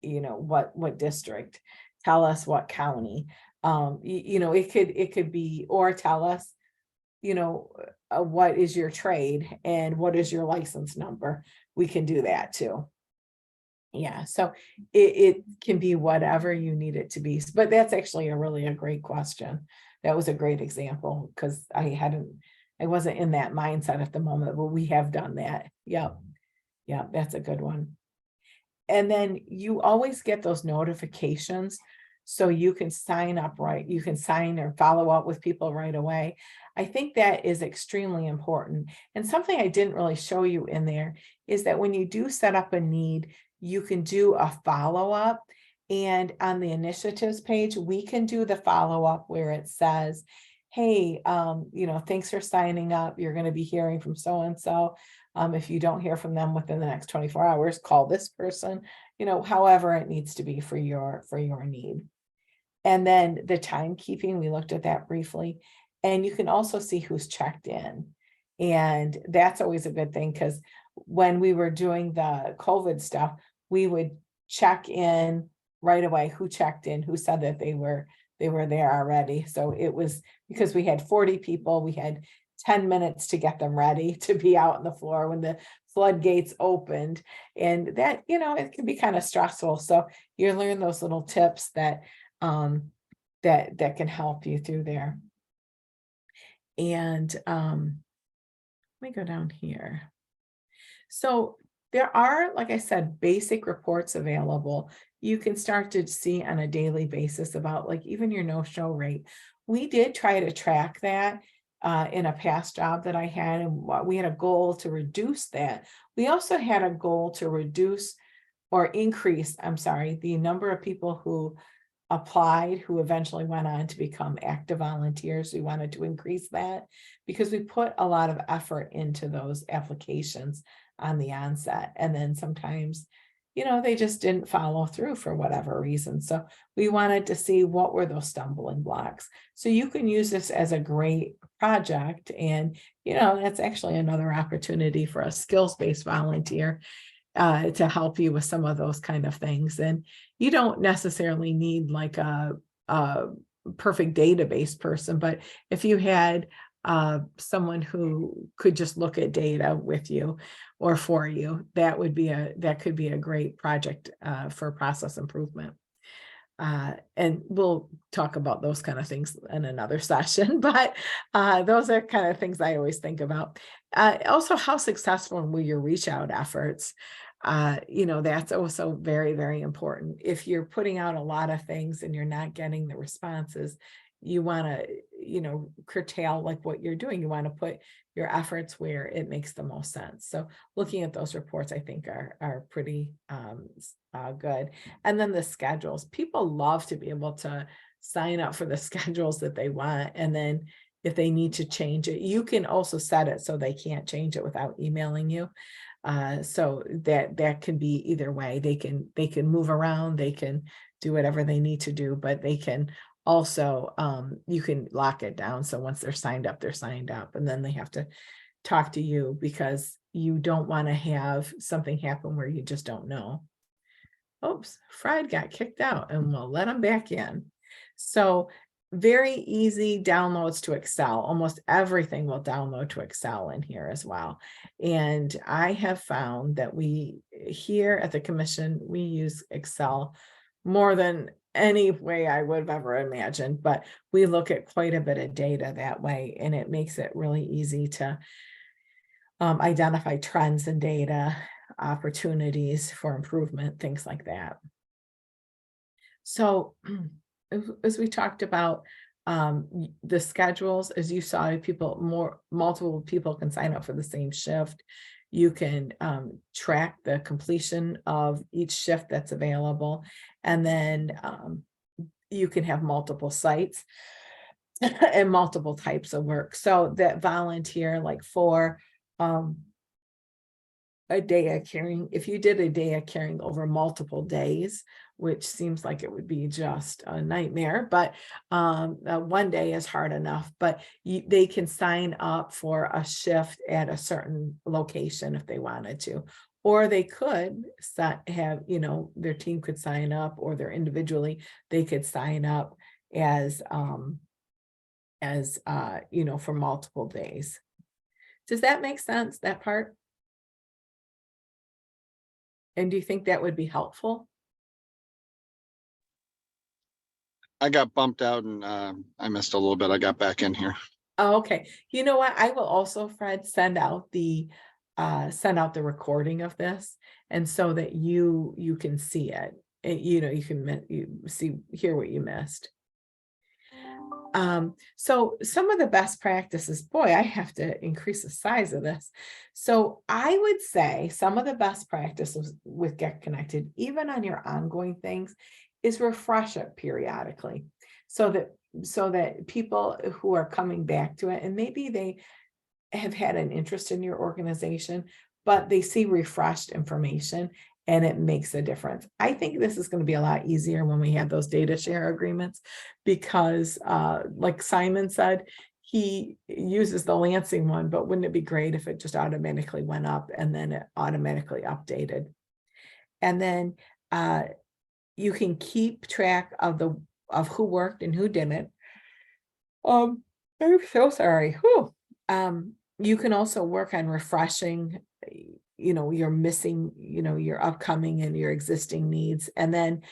you know, what district, tell us what county, you know, it could be, or tell us, you know, what is your trade and what is your license number. We can do that too. Yeah, so it can be whatever you need it to be, but that's actually a great question. That was a great example because I wasn't in that mindset at the moment, but we have done that. Yep. Yeah, that's a good one. And then you always get those notifications, so you can sign up, right? You can sign or follow up with people right away. I think that is extremely important. And something I didn't really show you in there is that when you do set up a need, you can do a follow-up. And on the initiatives page, we can do the follow-up where it says, hey, you know, thanks for signing up. You're going to be hearing from so-and-so. If you don't hear from them within the next 24 hours, call this person, you know, however it needs to be for your need. And then the timekeeping, we looked at that briefly, and you can also see who's checked in. And that's always a good thing, because when we were doing the COVID stuff, we would check in right away, who checked in, who said that they were there already. So it was, because we had 40 people, we had 10 minutes to get them ready to be out on the floor when the floodgates opened. And that, you know, it can be kind of stressful. So you learn those little tips that that can help you through there. And let me go down here. So there are, like I said, basic reports available. You can start to see on a daily basis about like even your no-show rate. We did try to track that. in a past job that I had, and we had a goal to reduce that. We also had a goal to reduce or increase, I'm sorry, the number of people who applied, who eventually went on to become active volunteers. We wanted to increase that because we put a lot of effort into those applications on the onset. And then sometimes, they just didn't follow through for whatever reason. So we wanted to see what were those stumbling blocks. So you can use this as a great project. And, that's actually another opportunity for a skills-based volunteer to help you with some of those kind of things. And you don't necessarily need like a perfect database person, but if you had someone who could just look at data with you or for you, that could be a great project for process improvement. And we'll talk about those kind of things in another session, but those are kind of things I always think about. Also, how successful were your reach out efforts? That's also very, very important. If you're putting out a lot of things and you're not getting the responses, you want to, curtail like what you're doing. You want to put your efforts where it makes the most sense. So looking at those reports, I think are pretty good. And then the schedules, people love to be able to sign up for the schedules that they want. And then if they need to change it, you can also set it so they can't change it without emailing you. So that can be either way. They can move around, they can do whatever they need to do, but they can also, you can lock it down. So once they're signed up, and then they have to talk to you because you don't want to have something happen where you just don't know. Oops, Fried got kicked out, and we'll let him back in. So very easy downloads to Excel. Almost everything will download to Excel in here as well. And I have found that we here at the commission, we use Excel more than any way I would have ever imagined, but we look at quite a bit of data that way, and it makes it really easy to identify trends in data, opportunities for improvement, things like that. So as we talked about the schedules, as you saw, multiple people can sign up for the same shift. You can track the completion of each shift that's available. And then you can have multiple sites and multiple types of work. So that volunteer, like for a day of caring, if you did a day of caring over multiple days, which seems like it would be just a nightmare, but one day is hard enough, but they can sign up for a shift at a certain location if they wanted to, or they could have, their team could sign up, or they're individually, they could sign up as for multiple days. Does that make sense, that part? And do you think that would be helpful? I got bumped out and I missed a little bit. I got back in here. Oh, okay. You know what? I will also, Fred, send out the recording of this, and so that you can see it. You can hear what you missed. So some of the best practices, boy, I have to increase the size of this. So I would say some of the best practices with Get Connected, even on your ongoing things, is refresh it periodically so that people who are coming back to it, and maybe they have had an interest in your organization, but they see refreshed information and it makes a difference. I think this is going to be a lot easier when we have those data share agreements, because like Simon said, he uses the Lansing one, but wouldn't it be great if it just automatically went up and then it automatically updated? And then you can keep track of who worked and who didn't. I'm so sorry. Whew. You can also work on refreshing, your missing, your upcoming and your existing needs. And then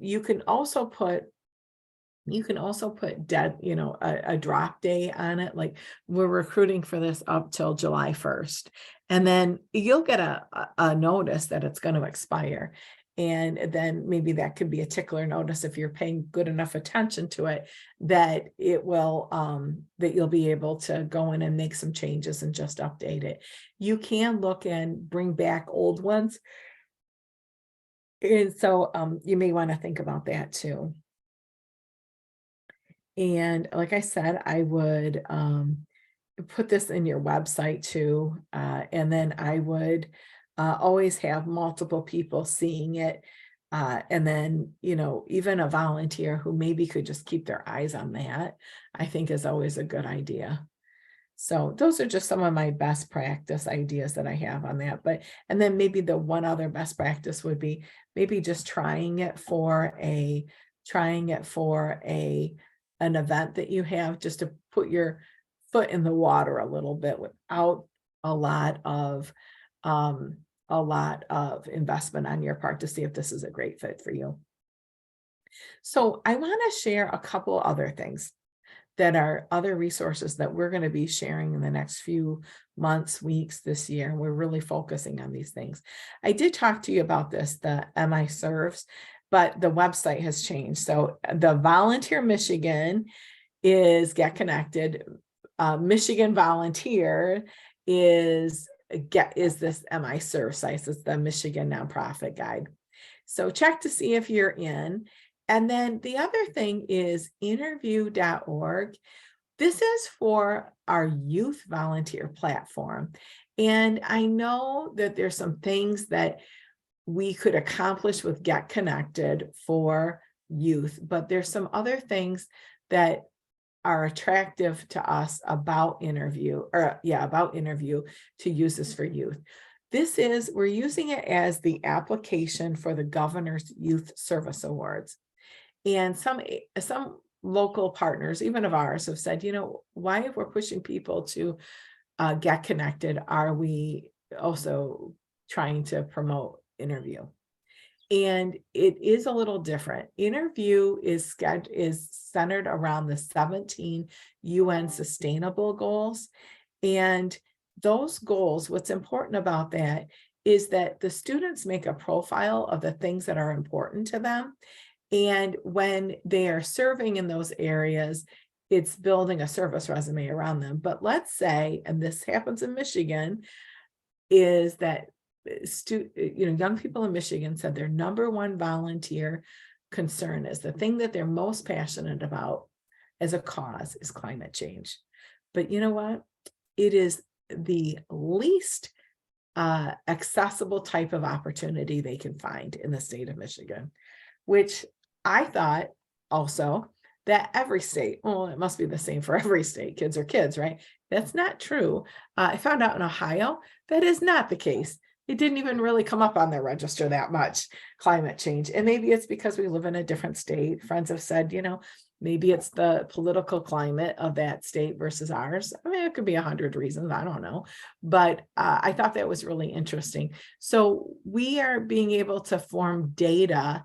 you can also put dead, a drop day on it. Like, we're recruiting for this up till July 1st. And then you'll get a notice that it's going to expire. And then maybe that could be a tickler notice if you're paying good enough attention to it, that it will, that you'll be able to go in and make some changes and just update it. You can look and bring back old ones. And so you may want to think about that too. And like I said, I would put this in your website too. And then I would always have multiple people seeing it. And then, you know, even a volunteer who maybe could just keep their eyes on that, I think is always a good idea. So those are just some of my best practice ideas that I have on that. But, and then maybe the one other best practice would be maybe just trying it for an event that you have, just to put your foot in the water a little bit without a lot of investment on your part to see if this is a great fit for you. So I want to share a couple other things that are other resources that we're going to be sharing in the next few months, weeks this year. We're really focusing on these things. I did talk to you about this, the MI Serves, but the website has changed. So the Volunteer Michigan is Get Connected. Michigan Volunteer is this MI Serve site. It's the Michigan Nonprofit Guide. So check to see if you're in. And then the other thing is interview.org. This is for our youth volunteer platform. And I know that there's some things that we could accomplish with Get Connected for youth, but there's some other things that are attractive to us about interview to use this for youth. We're using it as the application for the Governor's Youth Service Awards. And some local partners, even of ours, have said, you know, why, if we're pushing people to get connected, are we also trying to promote interview? And it is a little different. Interview is centered around the 17 UN Sustainable Goals. And those goals, what's important about that is that the students make a profile of the things that are important to them. And when they are serving in those areas, it's building a service resume around them. But let's say, and this happens in Michigan, is that young people in Michigan said their number one volunteer concern is the thing that they're most passionate about as a cause is climate change. But you know what? It is the least accessible type of opportunity they can find in the state of Michigan, which I thought also that every state, well, it must be the same for every state, kids are kids, right? That's not true. I found out in Ohio, that is not the case. It didn't even really come up on their register that much, climate change. And maybe it's because we live in a different state. Friends have said, you know, maybe it's the political climate of that state versus ours. I mean, it could be 100 reasons, I don't know. But I thought that was really interesting. So we are being able to form data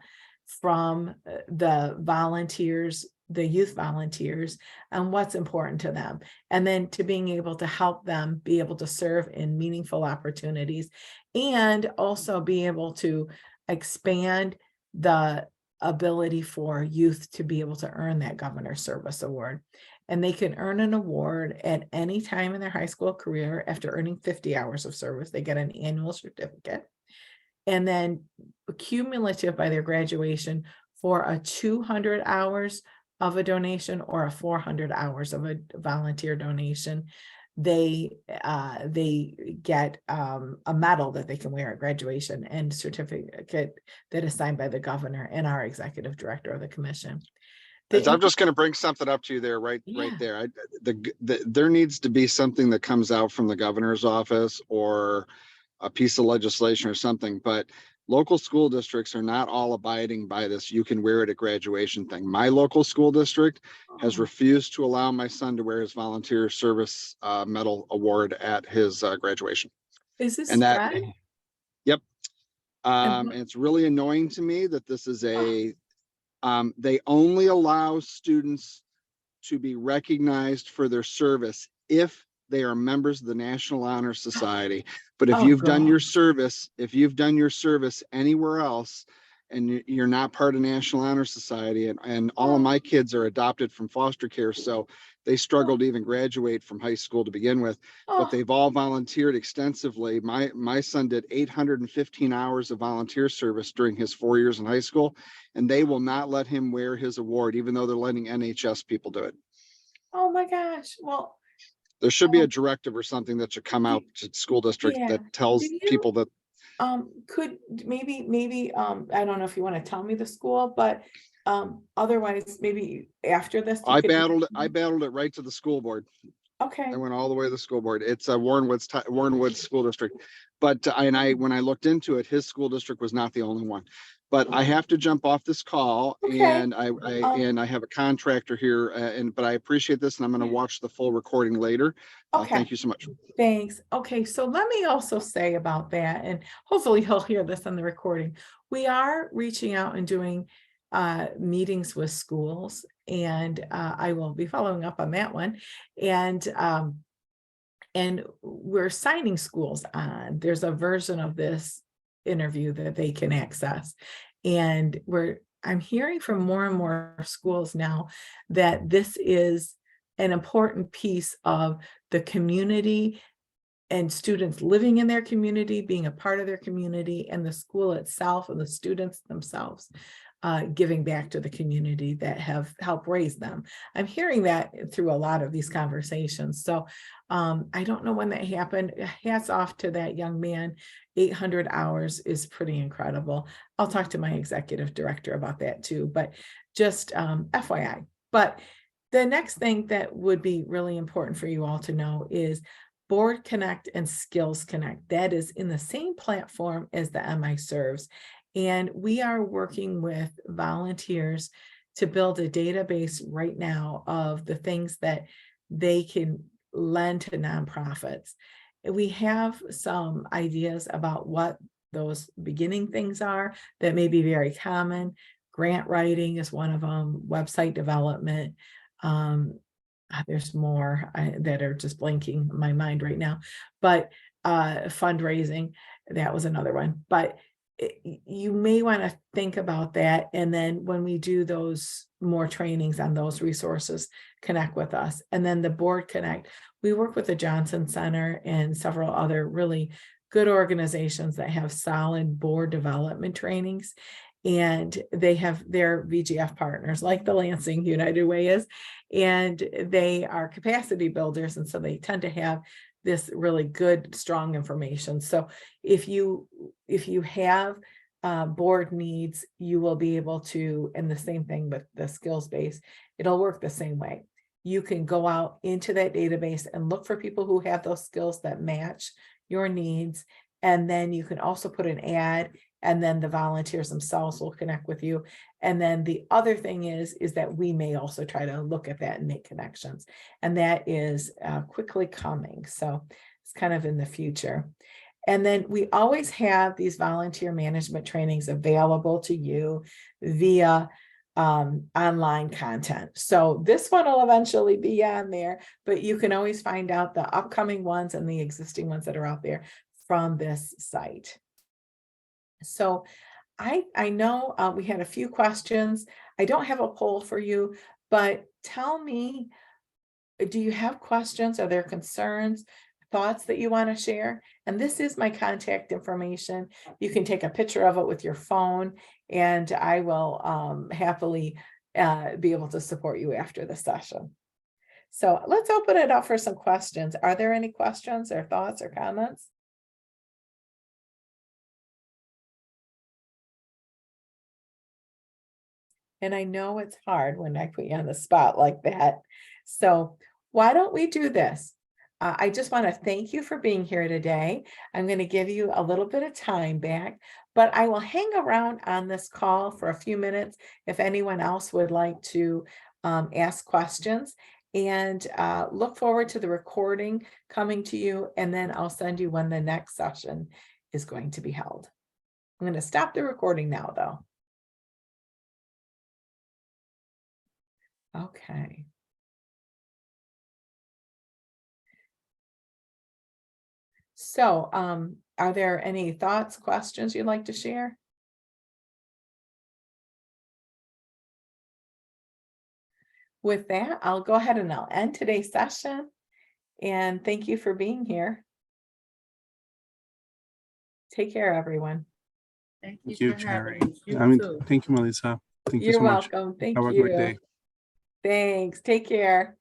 from the volunteers, the youth volunteers, and what's important to them, and then to being able to help them be able to serve in meaningful opportunities, and also be able to expand the ability for youth to be able to earn that Governor's Service Award. And they can earn an award at any time in their high school career. After earning 50 hours of service, they get an annual certificate. And then cumulative by their graduation for a 200 hours of a donation or a 400 hours of a volunteer donation, they get a medal that they can wear at graduation and certificate that is signed by the governor and our executive director of the commission. I'm just going to bring something up to you there, right there. There needs to be something that comes out from the governor's office or a piece of legislation or something, but local school districts are not all abiding by this. You can wear it at graduation thing. My local school district has refused to allow my son to wear his volunteer service medal award at his graduation. Is this and that? right? Yep. And it's really annoying to me that this is they only allow students to be recognized for their service if they are members of the National Honor Society. But if Oh, you've done your girl. service, anywhere else, and you're not part of National Honor Society, and all of my kids are adopted from foster care, so they struggle to even graduate from high school to begin with, but Oh, they've all volunteered extensively. My son did 815 hours of volunteer service during his 4 years in high school, and they will not let him wear his award, even though they're letting NHS people do it. oh my gosh. Well, There should be a um, directive or something that should come out to school districts yeah. that Do tells you, people that could maybe, I don't know if you want to tell me the school, but, otherwise, maybe after this, you could. I battled it right to the school board. I Okay, went all the way to the school board. It's a Warren Woods School District. But, when I looked into it, his school district was not the only one. But I have to jump off this call, okay. and I have a contractor here, but I appreciate this, and I'm going to watch the full recording later. Okay. Thank you so much. Thanks. Okay, so let me also say about that, and hopefully he'll hear this on the recording. We are reaching out and doing meetings with schools, and I will be following up on that one. And we're signing schools on. There's a version of this interview that they can access. And I'm hearing from more and more schools now that this is an important piece of the community and students living in their community, being a part of their community, and the school itself and the students themselves giving back to the community that have helped raise them. I'm hearing that through a lot of these conversations. So I don't know when that happened. Hats off to that young man. 800 hours is pretty incredible. I'll talk to my executive director about that too, but just FYI. But the next thing that would be really important for you all to know is Board Connect and Skills Connect. That is in the same platform as the MI Serves. And we are working with volunteers to build a database right now of the things that they can lend to nonprofits. We have some ideas about what those beginning things are that may be very common. Grant writing is one of them, website development. There's more that are just blanking my mind right now, but fundraising, that was another one. But you may want to think about that. And then when we do those more trainings on those resources, connect with us. And then the Board Connect, we work with the Johnson Center and several other really good organizations that have solid board development trainings. And they have their VGF partners like the Lansing United Way is, and they are capacity builders. And so they tend to have this really good, strong information. So if you have board needs, you will be able to, and the same thing with the skills base, it'll work the same way. You can go out into that database and look for people who have those skills that match your needs. And then you can also put an ad, and then the volunteers themselves will connect with you. And then the other thing is that we may also try to look at that and make connections. And that is quickly coming. So it's kind of in the future. And then we always have these volunteer management trainings available to you via online content. So this one will eventually be on there, but you can always find out the upcoming ones and the existing ones that are out there from this site. So I know we had a few questions. I don't have a poll for you, but tell me, do you have questions? Are there concerns, thoughts that you want to share? And this is my contact information. You can take a picture of it with your phone, and I will happily be able to support you after the session. So let's open it up for some questions. Are there any questions or thoughts or comments? And I know it's hard when I put you on the spot like that. So why don't we do this? I just want to thank you for being here today. I'm going to give you a little bit of time back, but I will hang around on this call for a few minutes if anyone else would like to ask questions, and look forward to the recording coming to you. And then I'll send you when the next session is going to be held. I'm going to stop the recording now, though. Okay. So, are there any thoughts, questions you'd like to share? With that, I'll go ahead and I'll end today's session. And thank you for being here. Take care, everyone. Thank Thank you you, for having Cherry. us. You I mean, too. thank you, Melissa. Thank you You're so much. welcome. Thank Have a great you. day. Thanks. Take care.